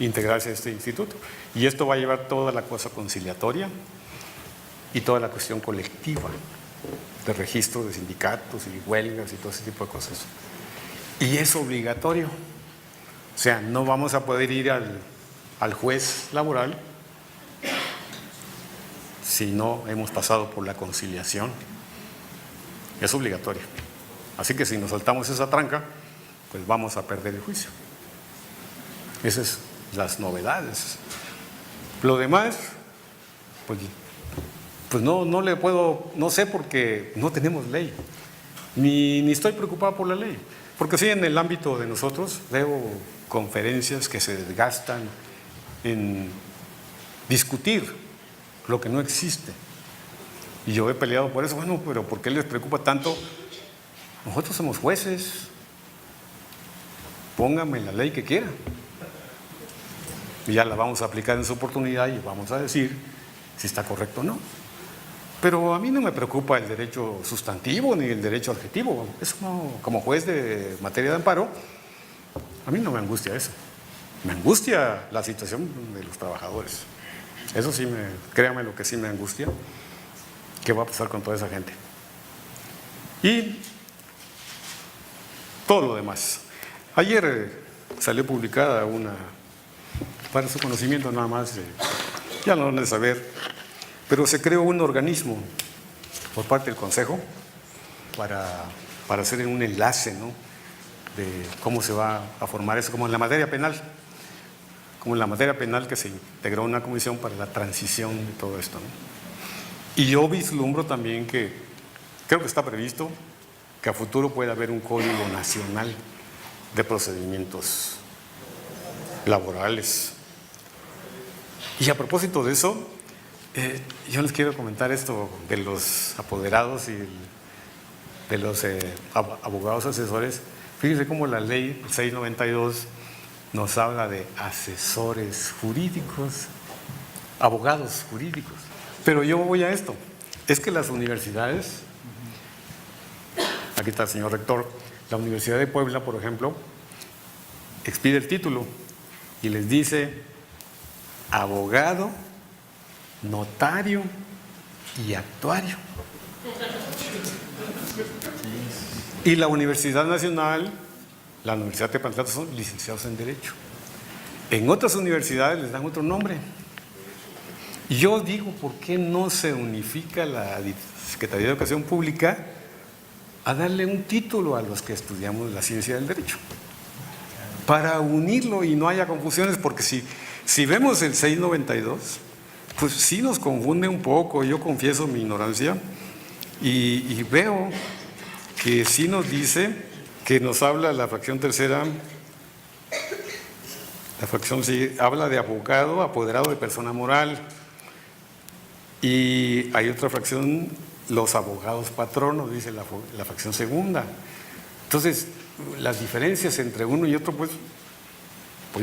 integrarse a este instituto. Y esto va a llevar toda la cosa conciliatoria y toda la cuestión colectiva de registro de sindicatos y huelgas y todo ese tipo de cosas. Y es obligatorio. O sea, no vamos a poder ir al juez laboral si no hemos pasado por la conciliación. Es obligatorio. Así que si nos saltamos esa tranca, pues vamos a perder el juicio. Esas son las novedades. Lo demás, pues no le puedo, no sé, porque no tenemos ley, ni estoy preocupado por la ley, porque sí, en el ámbito de nosotros veo conferencias que se desgastan en discutir lo que no existe, Y yo he peleado por eso. Bueno, pero ¿por qué les preocupa tanto? Nosotros somos jueces. Póngame la ley que quiera. Y ya la vamos a aplicar en su oportunidad y vamos a decir si está correcto o no. Pero a mí no me preocupa el derecho sustantivo ni el derecho adjetivo. Eso no, como juez de materia de amparo, a mí no me angustia eso. Me angustia la situación de los trabajadores. Eso sí, créame lo que sí me angustia. ¿Qué va a pasar con toda esa gente? Y todo lo demás. Ayer salió publicada una, para su conocimiento nada más, ya no lo van a saber, pero se creó un organismo por parte del Consejo para hacer un enlace, ¿no?, de cómo se va a formar eso, como en la materia penal. Como en la materia penal, que se integró una comisión para la transición de todo esto, ¿no? Y yo vislumbro también que, creo que está previsto, que a futuro pueda haber un código nacional de procedimientos laborales. Y a propósito de eso, yo les quiero comentar esto de los apoderados y de los abogados asesores. Fíjense cómo la ley 692 nos habla de asesores jurídicos, abogados jurídicos. Pero yo voy a esto, es que las universidades, aquí está el señor rector, la Universidad de Puebla, por ejemplo, expide el título y les dice abogado, notario y actuario. Y la Universidad Nacional, la Universidad de Tepantlato, son licenciados en Derecho. En otras universidades les dan otro nombre. Y yo digo, ¿por qué no se unifica la Secretaría de Educación Pública a darle un título a los que estudiamos la ciencia del derecho? Para unirlo y no haya confusiones, porque si vemos el 692, pues sí nos confunde un poco. Yo confieso mi ignorancia y veo que sí nos dice, que nos habla la fracción tercera, la fracción sí, habla de abogado, apoderado de persona moral. Y hay otra fracción, los abogados patronos, dice la fracción segunda. Entonces, las diferencias entre uno y otro, pues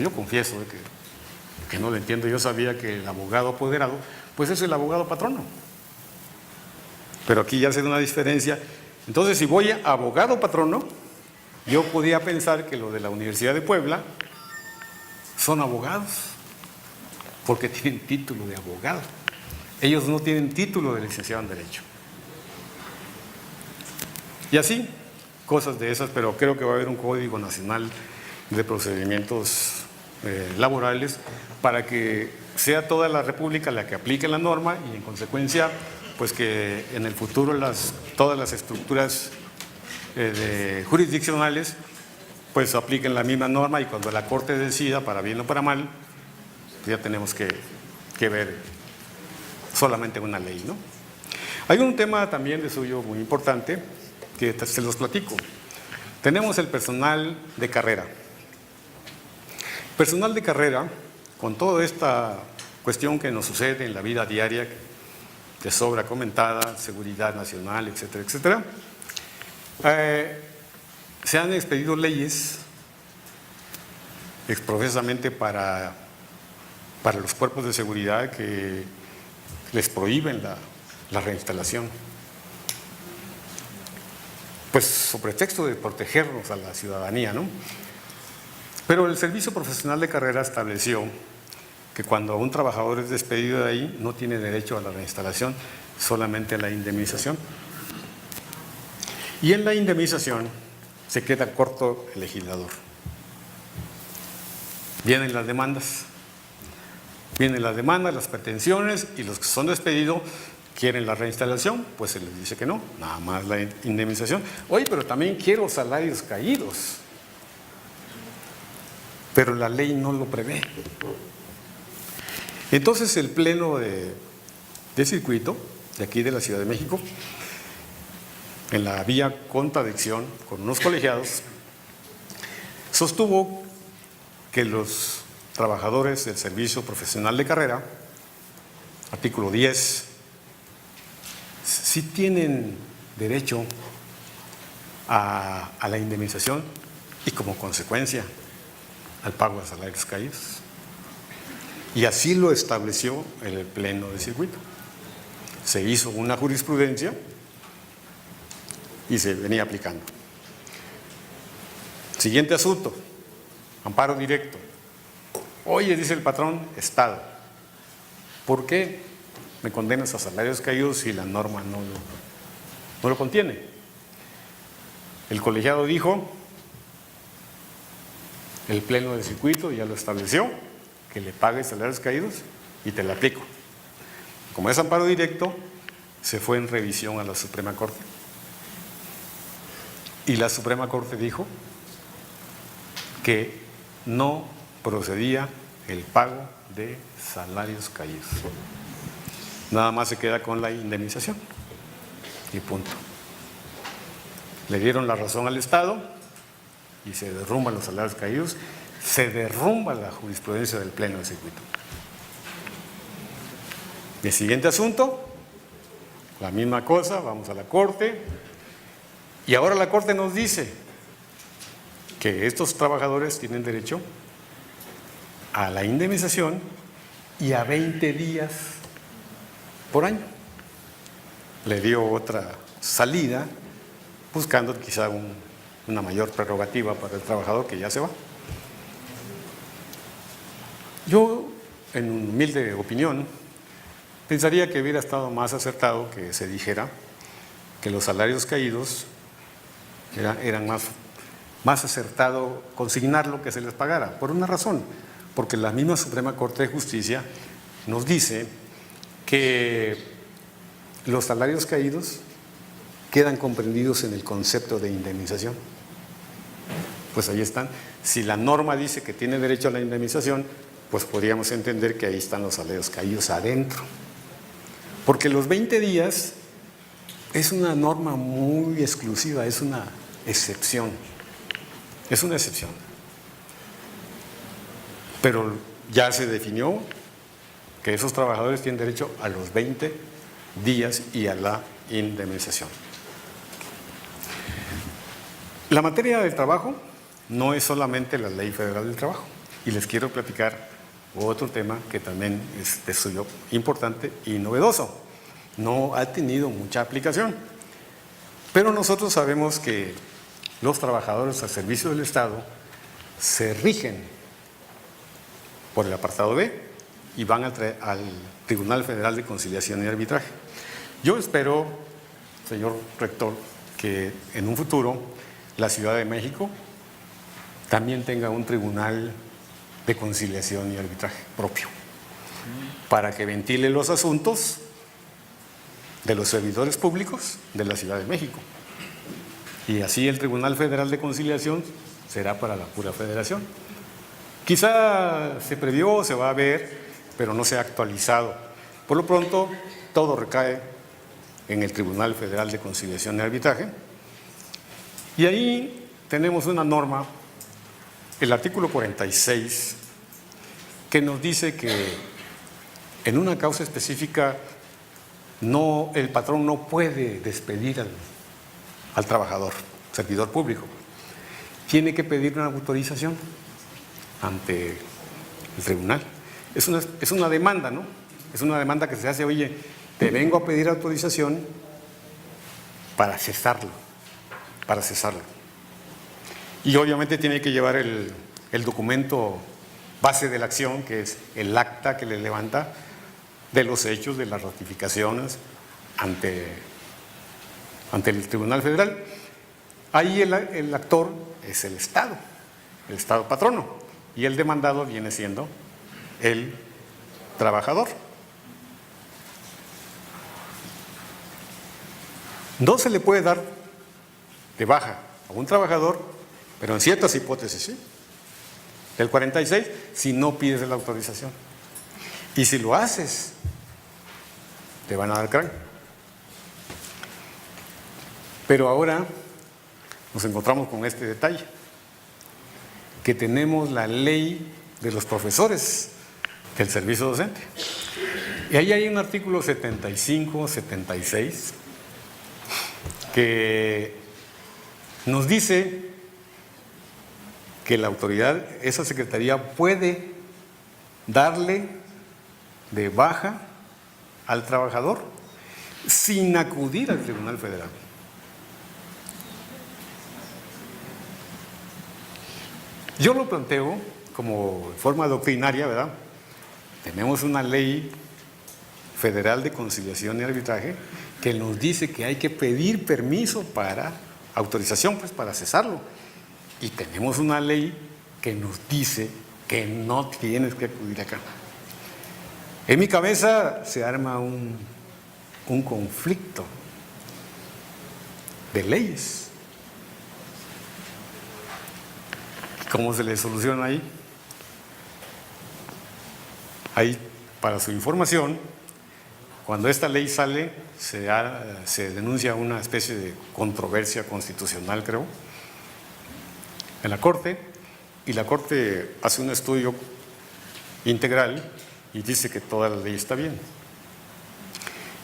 yo confieso que no lo entiendo. Yo sabía que el abogado apoderado, pues es el abogado patrono. Pero aquí ya se da una diferencia. Entonces, si voy a abogado patrono, yo podía pensar que lo de la Universidad de Puebla son abogados, porque tienen título de abogado. Ellos no tienen título de licenciado en Derecho. Y así, cosas de esas, pero creo que va a haber un Código Nacional de Procedimientos Laborales para que sea toda la República la que aplique la norma y en consecuencia, pues que en el futuro todas las estructuras jurisdiccionales pues apliquen la misma norma y cuando la Corte decida, para bien o para mal, ya tenemos que ver solamente una ley, ¿no? Hay un tema también de suyo muy importante que se los platico. Tenemos el personal de carrera. Personal de carrera, con toda esta cuestión que nos sucede en la vida diaria, de sobra comentada, seguridad nacional, etcétera, etcétera, se han expedido leyes exprofesamente para los cuerpos de seguridad que les prohíben la reinstalación, pues sobre pretexto de protegernos a la ciudadanía, ¿no? Pero el Servicio Profesional de Carrera estableció que cuando un trabajador es despedido de ahí no tiene derecho a la reinstalación, solamente a la indemnización. Y en la indemnización se queda corto el legislador. Vienen las demandas, las pretensiones, y los que son despedidos quieren la reinstalación, pues se les dice que no, nada más la indemnización. Oye, pero también quiero salarios caídos, pero la ley no lo prevé. Entonces el Pleno de circuito de aquí de la Ciudad de México, en la vía contradicción con unos colegiados, sostuvo que los trabajadores del Servicio Profesional de Carrera, artículo 10, sí tienen derecho a la indemnización y como consecuencia al pago de salarios caídos. Y así lo estableció el Pleno de Circuito. Se hizo una jurisprudencia y se venía aplicando. Siguiente asunto, amparo directo. Oye, dice el patrón, Estado, ¿por qué me condenas a salarios caídos si la norma no lo contiene? El colegiado dijo, el Pleno de Circuito ya lo estableció, que le pagues salarios caídos y te lo aplico. Como es amparo directo, se fue en revisión a la Suprema Corte. Y la Suprema Corte dijo que no procedía el pago de salarios caídos. Nada más se queda con la indemnización y punto. Le dieron la razón al Estado y se derrumban los salarios caídos, se derrumba la jurisprudencia del Pleno de Circuito. El siguiente asunto, la misma cosa, vamos a la Corte y ahora la Corte nos dice que estos trabajadores tienen derecho a la indemnización y a 20 días por año. Le dio otra salida buscando quizá una mayor prerrogativa para el trabajador que ya se va. Yo, en humilde opinión, pensaría que hubiera estado más acertado que se dijera que los salarios caídos eran más acertado consignarlo que se les pagara, por una razón, porque la misma Suprema Corte de Justicia nos dice que los salarios caídos quedan comprendidos en el concepto de indemnización. Pues ahí están. Si la norma dice que tiene derecho a la indemnización, pues podríamos entender que ahí están los salarios caídos adentro. Porque los 20 días es una norma muy exclusiva, es una excepción. Es una excepción. Pero ya se definió que esos trabajadores tienen derecho a los 20 días y a la indemnización. La materia del trabajo no es solamente la Ley Federal del Trabajo. Y les quiero platicar otro tema que también es de suyo importante y novedoso. No ha tenido mucha aplicación. Pero nosotros sabemos que los trabajadores al servicio del Estado se rigen por el apartado B y van al Tribunal Federal de Conciliación y Arbitraje. Yo espero, señor rector, que en un futuro la Ciudad de México también tenga un tribunal de conciliación y arbitraje propio, para que ventile los asuntos de los servidores públicos de la Ciudad de México. Y así el Tribunal Federal de Conciliación será para la pura federación. Quizá se previó, se va a ver, pero no se ha actualizado. Por lo pronto, todo recae en el Tribunal Federal de Conciliación y Arbitraje. Y ahí tenemos una norma, el artículo 46, que nos dice que en una causa específica el patrón no puede despedir al trabajador, servidor público. Tiene que pedir una autorización ante el tribunal. Es una demanda, ¿no? Es una demanda que se hace, oye, te vengo a pedir autorización para cesarlo. Y obviamente tiene que llevar el documento base de la acción, que es el acta que le levanta de los hechos, de las ratificaciones ante el Tribunal Federal. Ahí el actor es el Estado patrono, y el demandado viene siendo el trabajador. No se le puede dar de baja a un trabajador, pero en ciertas hipótesis sí. Del 46, si no pides la autorización. Y si lo haces, te van a dar cráneo. Pero ahora nos encontramos con este detalle, que tenemos la ley de los profesores del servicio docente. Y ahí hay un artículo 75, 76, que nos dice que la autoridad, esa secretaría puede darle de baja al trabajador sin acudir al Tribunal Federal. Yo lo planteo como forma doctrinaria, ¿verdad? Tenemos una ley federal de conciliación y arbitraje que nos dice que hay que pedir permiso para autorización, pues para cesarlo. Y tenemos una ley que nos dice que no tienes que acudir acá. En mi cabeza se arma un conflicto de leyes. ¿Cómo se le soluciona ahí? Ahí, para su información, cuando esta ley sale, se denuncia una especie de controversia constitucional, creo, en la Corte, y la Corte hace un estudio integral y dice que toda la ley está bien.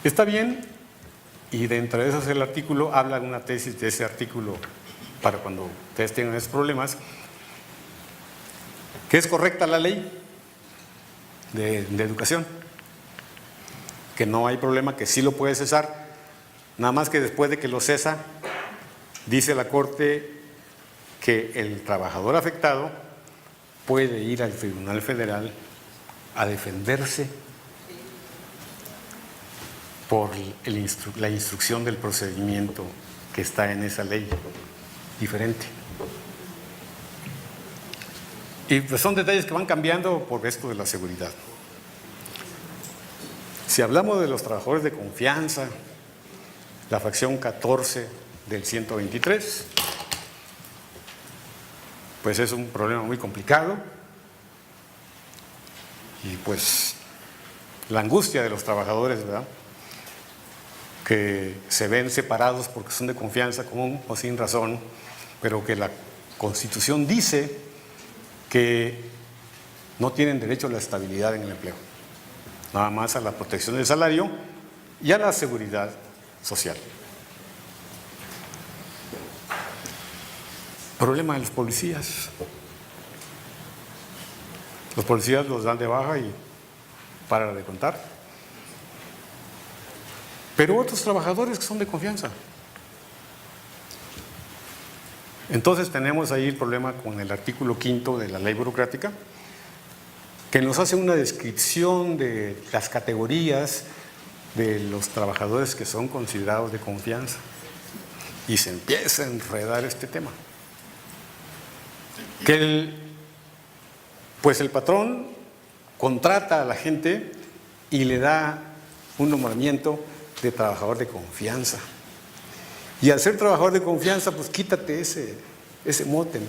Está bien, y dentro de eso el artículo habla de una tesis de ese artículo para cuando ustedes tengan esos problemas, que es correcta la ley de educación, que no hay problema, que sí lo puede cesar, nada más que después de que lo cesa, dice la Corte que el trabajador afectado puede ir al Tribunal Federal a defenderse por la instrucción del procedimiento que está en esa ley diferente. Y pues son detalles que van cambiando por esto de la seguridad. Si hablamos de los trabajadores de confianza, la fracción 14 del 123, pues es un problema muy complicado y pues la angustia de los trabajadores, ¿verdad?, que se ven separados porque son de confianza, con o sin razón, pero que la Constitución dice que no tienen derecho a la estabilidad en el empleo, nada más a la protección del salario y a la seguridad social. Problema de los policías. Los policías los dan de baja y paran de contar. Pero otros trabajadores que son de confianza. Entonces tenemos ahí el problema con el artículo 5 de la ley burocrática, que nos hace una descripción de las categorías de los trabajadores que son considerados de confianza. Y se empieza a enredar este tema. Que el patrón contrata a la gente y le da un nombramiento de trabajador de confianza. Y al ser trabajador de confianza, pues quítate ese mote, ¿no?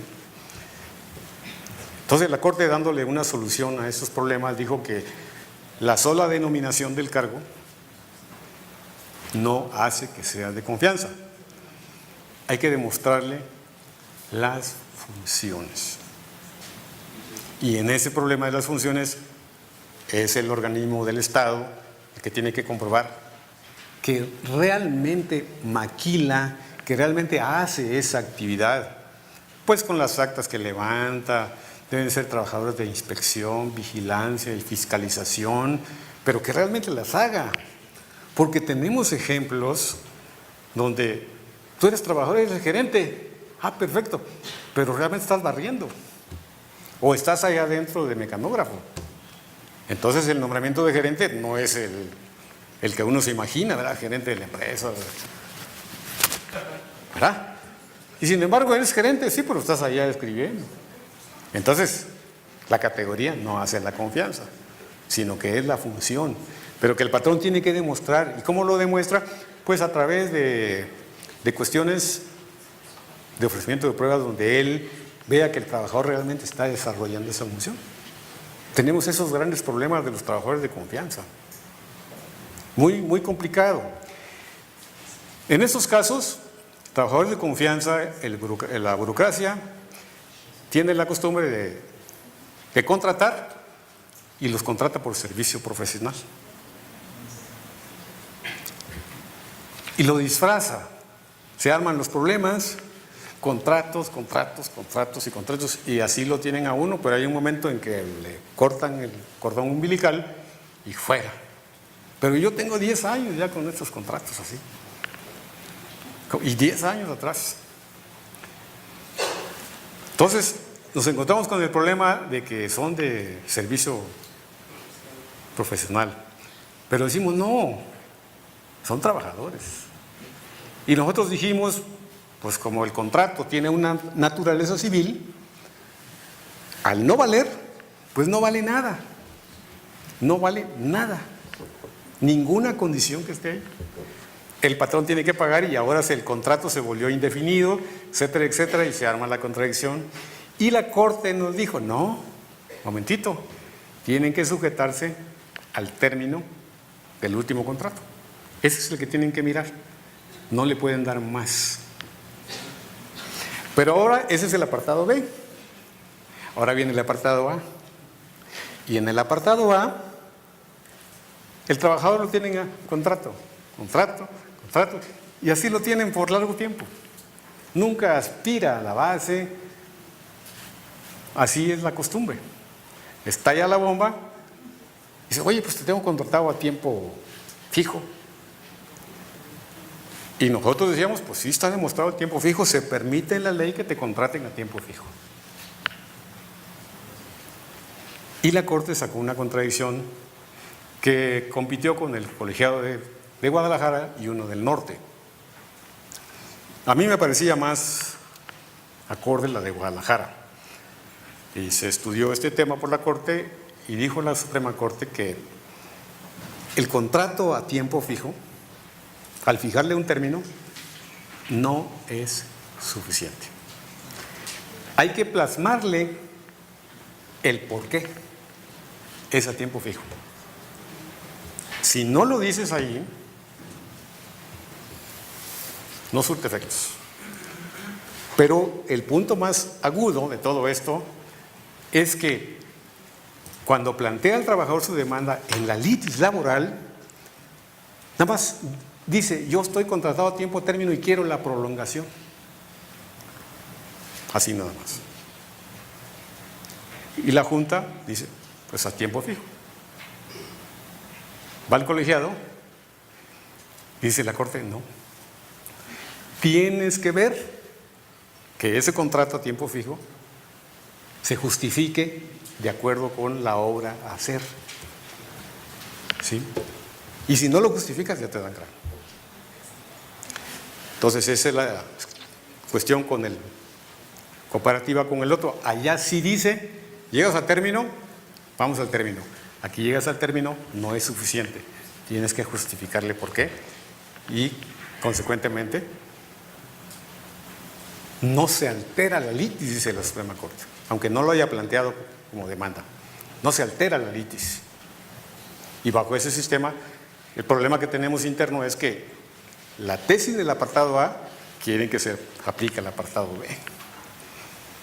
Entonces la Corte, dándole una solución a esos problemas, dijo que la sola denominación del cargo no hace que sea de confianza. Hay que demostrarle las funciones. Y en ese problema de las funciones es el organismo del Estado el que tiene que comprobar que realmente maquila, que realmente hace esa actividad, pues con las actas que levanta, deben ser trabajadores de inspección, vigilancia y fiscalización, pero que realmente las haga, porque tenemos ejemplos donde tú eres trabajador y eres gerente, perfecto, pero realmente estás barriendo, o estás allá adentro de mecanógrafo. Entonces el nombramiento de gerente no es el que uno se imagina, ¿verdad?, gerente de la empresa, ¿verdad? Y sin embargo eres gerente, sí, pero estás allá escribiendo. Entonces, la categoría no hace la confianza, sino que es la función, pero que el patrón tiene que demostrar. ¿Y cómo lo demuestra? Pues a través de cuestiones de ofrecimiento de pruebas donde él vea que el trabajador realmente está desarrollando esa función. Tenemos esos grandes problemas de los trabajadores de confianza. Muy, muy complicado. En estos casos, trabajadores de confianza, la burocracia tiene la costumbre de contratar y los contrata por servicio profesional. y lo disfraza. Se arman los problemas, contratos, y así lo tienen a uno, pero hay un momento en que le cortan el cordón umbilical y fuera. Pero yo tengo 10 años ya con estos contratos así. Y 10 años atrás. Entonces, nos encontramos con el problema de que son de servicio profesional. Pero decimos, no, son trabajadores. Y nosotros dijimos, pues como el contrato tiene una naturaleza civil, al no valer, pues no vale nada. No vale nada. Ninguna condición que esté ahí. El patrón tiene que pagar y ahora el contrato se volvió indefinido, etcétera, etcétera, y se arma la contradicción. Y la Corte nos dijo, no, momentito, tienen que sujetarse al término del último contrato. Ese es el que tienen que mirar. No le pueden dar más. Pero ahora ese es el apartado B. Ahora viene el apartado A. Y en el apartado A, el trabajador lo tiene a contrato, y así lo tienen por largo tiempo. Nunca aspira a la base. Así es la costumbre. Estalla la bomba y dice, oye, pues te tengo contratado a tiempo fijo. Y nosotros decíamos, pues sí está demostrado el tiempo fijo, se permite en la ley que te contraten a tiempo fijo. Y la Corte sacó una contradicción que compitió con el colegiado de Guadalajara y uno del norte. A mí me parecía más acorde la de Guadalajara. Y se estudió este tema por la Corte y dijo la Suprema Corte que el contrato a tiempo fijo, al fijarle un término, no es suficiente. Hay que plasmarle el por qué es a tiempo fijo. Si no lo dices ahí, no surte efectos. Pero el punto más agudo de todo esto es que cuando plantea el trabajador su demanda en la litis laboral, nada más dice, yo estoy contratado a tiempo término y quiero la prolongación. Así nada más. Y la Junta dice, pues a tiempo fijo. Va al colegiado, dice la Corte, no. Tienes que ver que ese contrato a tiempo fijo se justifique de acuerdo con la obra a hacer. ¿Sí? Y si no lo justificas, ya te dan grano. Entonces, esa es la cuestión con el comparativa con el otro. Allá sí dice, llegas a término, vamos al término. Aquí llegas al término, no es suficiente. Tienes que justificarle por qué. Y, consecuentemente, no se altera la litis, dice la Suprema Corte. Aunque no lo haya planteado como demanda. No se altera la litis. Y bajo ese sistema, el problema que tenemos interno es que la tesis del apartado A quieren que se aplique al apartado B.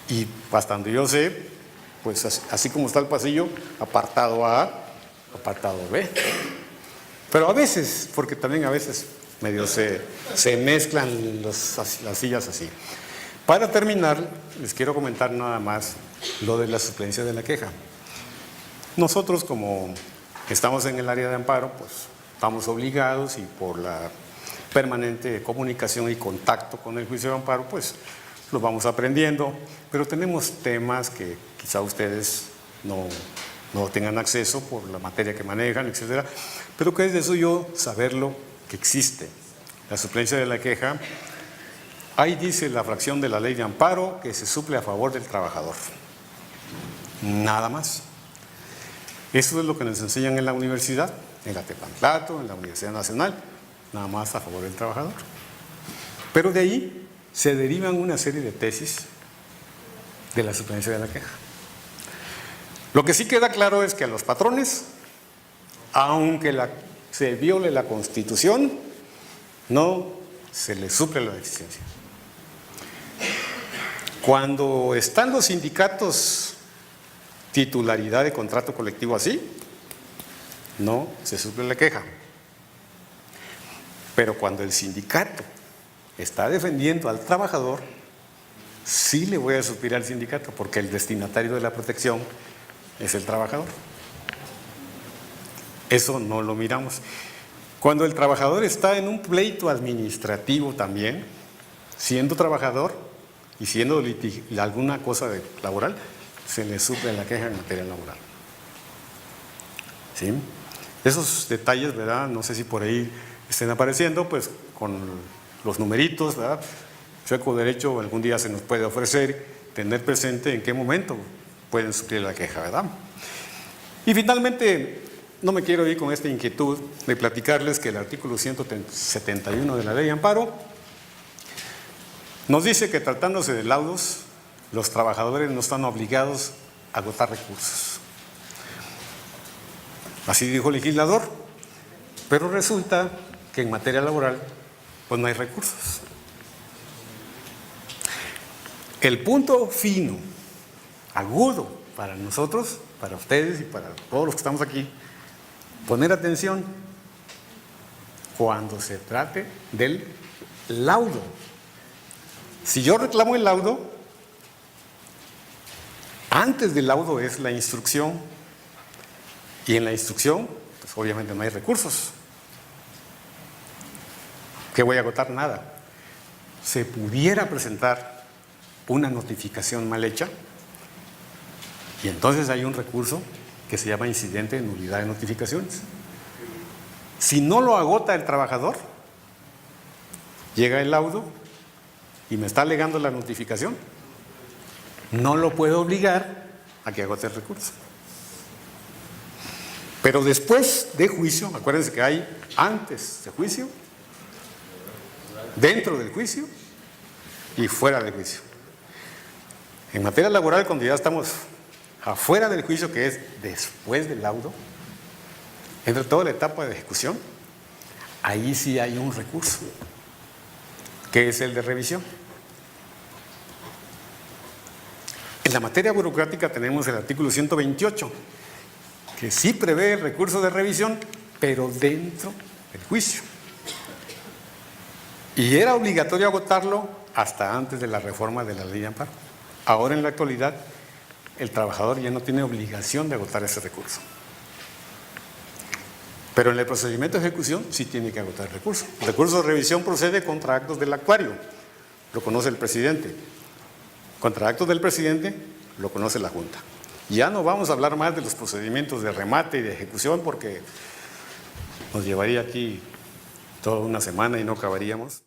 Y hasta donde yo sé, pues así como está el pasillo, apartado A, apartado B. Pero a veces, porque también a veces medio se mezclan las sillas así. Para terminar, les quiero comentar nada más lo de la suplencia de la queja. Nosotros, como estamos en el área de amparo, pues estamos obligados y por la permanente comunicación y contacto con el juicio de amparo, pues lo vamos aprendiendo, pero tenemos temas que quizá ustedes no tengan acceso por la materia que manejan, etcétera, pero que es de suyo saberlo que existe. La suplencia de la queja, ahí dice la fracción de la ley de amparo que se suple a favor del trabajador. Nada más. Eso es lo que nos enseñan en la universidad, en la Tepantlato, en la Universidad Nacional, nada más a favor del trabajador. Pero de ahí se derivan una serie de tesis de la suplencia de la queja. Lo que sí queda claro es que a los patrones, aunque se viole la Constitución, no se les suple la deficiencia. Cuando están los sindicatos titularidad de contrato colectivo así, no se suple la queja. Pero cuando el sindicato está defendiendo al trabajador, sí le voy a suplir al sindicato, porque el destinatario de la protección es el trabajador. Eso no lo miramos. Cuando el trabajador está en un pleito administrativo también, siendo trabajador y siendo alguna cosa laboral, se le suple la queja en materia laboral. ¿Sí? Esos detalles, ¿verdad? No sé si por ahí estén apareciendo, pues con los numeritos, ¿verdad? Chueco Derecho algún día se nos puede ofrecer tener presente en qué momento pueden suplir la queja, ¿verdad? Y finalmente, no me quiero ir con esta inquietud de platicarles que el artículo 171 de la Ley de Amparo nos dice que tratándose de laudos, los trabajadores no están obligados a agotar recursos. Así dijo el legislador, pero resulta que en materia laboral pues no hay recursos. El punto fino, agudo para nosotros, para ustedes y para todos los que estamos aquí, poner atención cuando se trate del laudo. Si yo reclamo el laudo, antes del laudo es la instrucción, y en la instrucción, pues obviamente no hay recursos. ¿Qué voy a agotar? Nada. Se pudiera presentar una notificación mal hecha, y entonces hay un recurso que se llama incidente de nulidad de notificaciones. Si no lo agota el trabajador, llega el laudo y me está alegando la notificación, no lo puedo obligar a que agote el recurso. Pero después de juicio, acuérdense que hay antes de juicio, dentro del juicio y fuera del juicio. En materia laboral, cuando ya estamos afuera del juicio, que es después del laudo, entre toda la etapa de ejecución, ahí sí hay un recurso, que es el de revisión. En la materia burocrática tenemos el artículo 128, que sí prevé el recurso de revisión, pero dentro del juicio. Y era obligatorio agotarlo hasta antes de la reforma de la Ley de Amparo. Ahora, en la actualidad, el trabajador ya no tiene obligación de agotar ese recurso. Pero en el procedimiento de ejecución sí tiene que agotar el recurso. El recurso de revisión procede contra actos del actuario, lo conoce el presidente. Contra actos del presidente lo conoce la Junta. Ya no vamos a hablar más de los procedimientos de remate y de ejecución porque nos llevaría aquí toda una semana y no acabaríamos.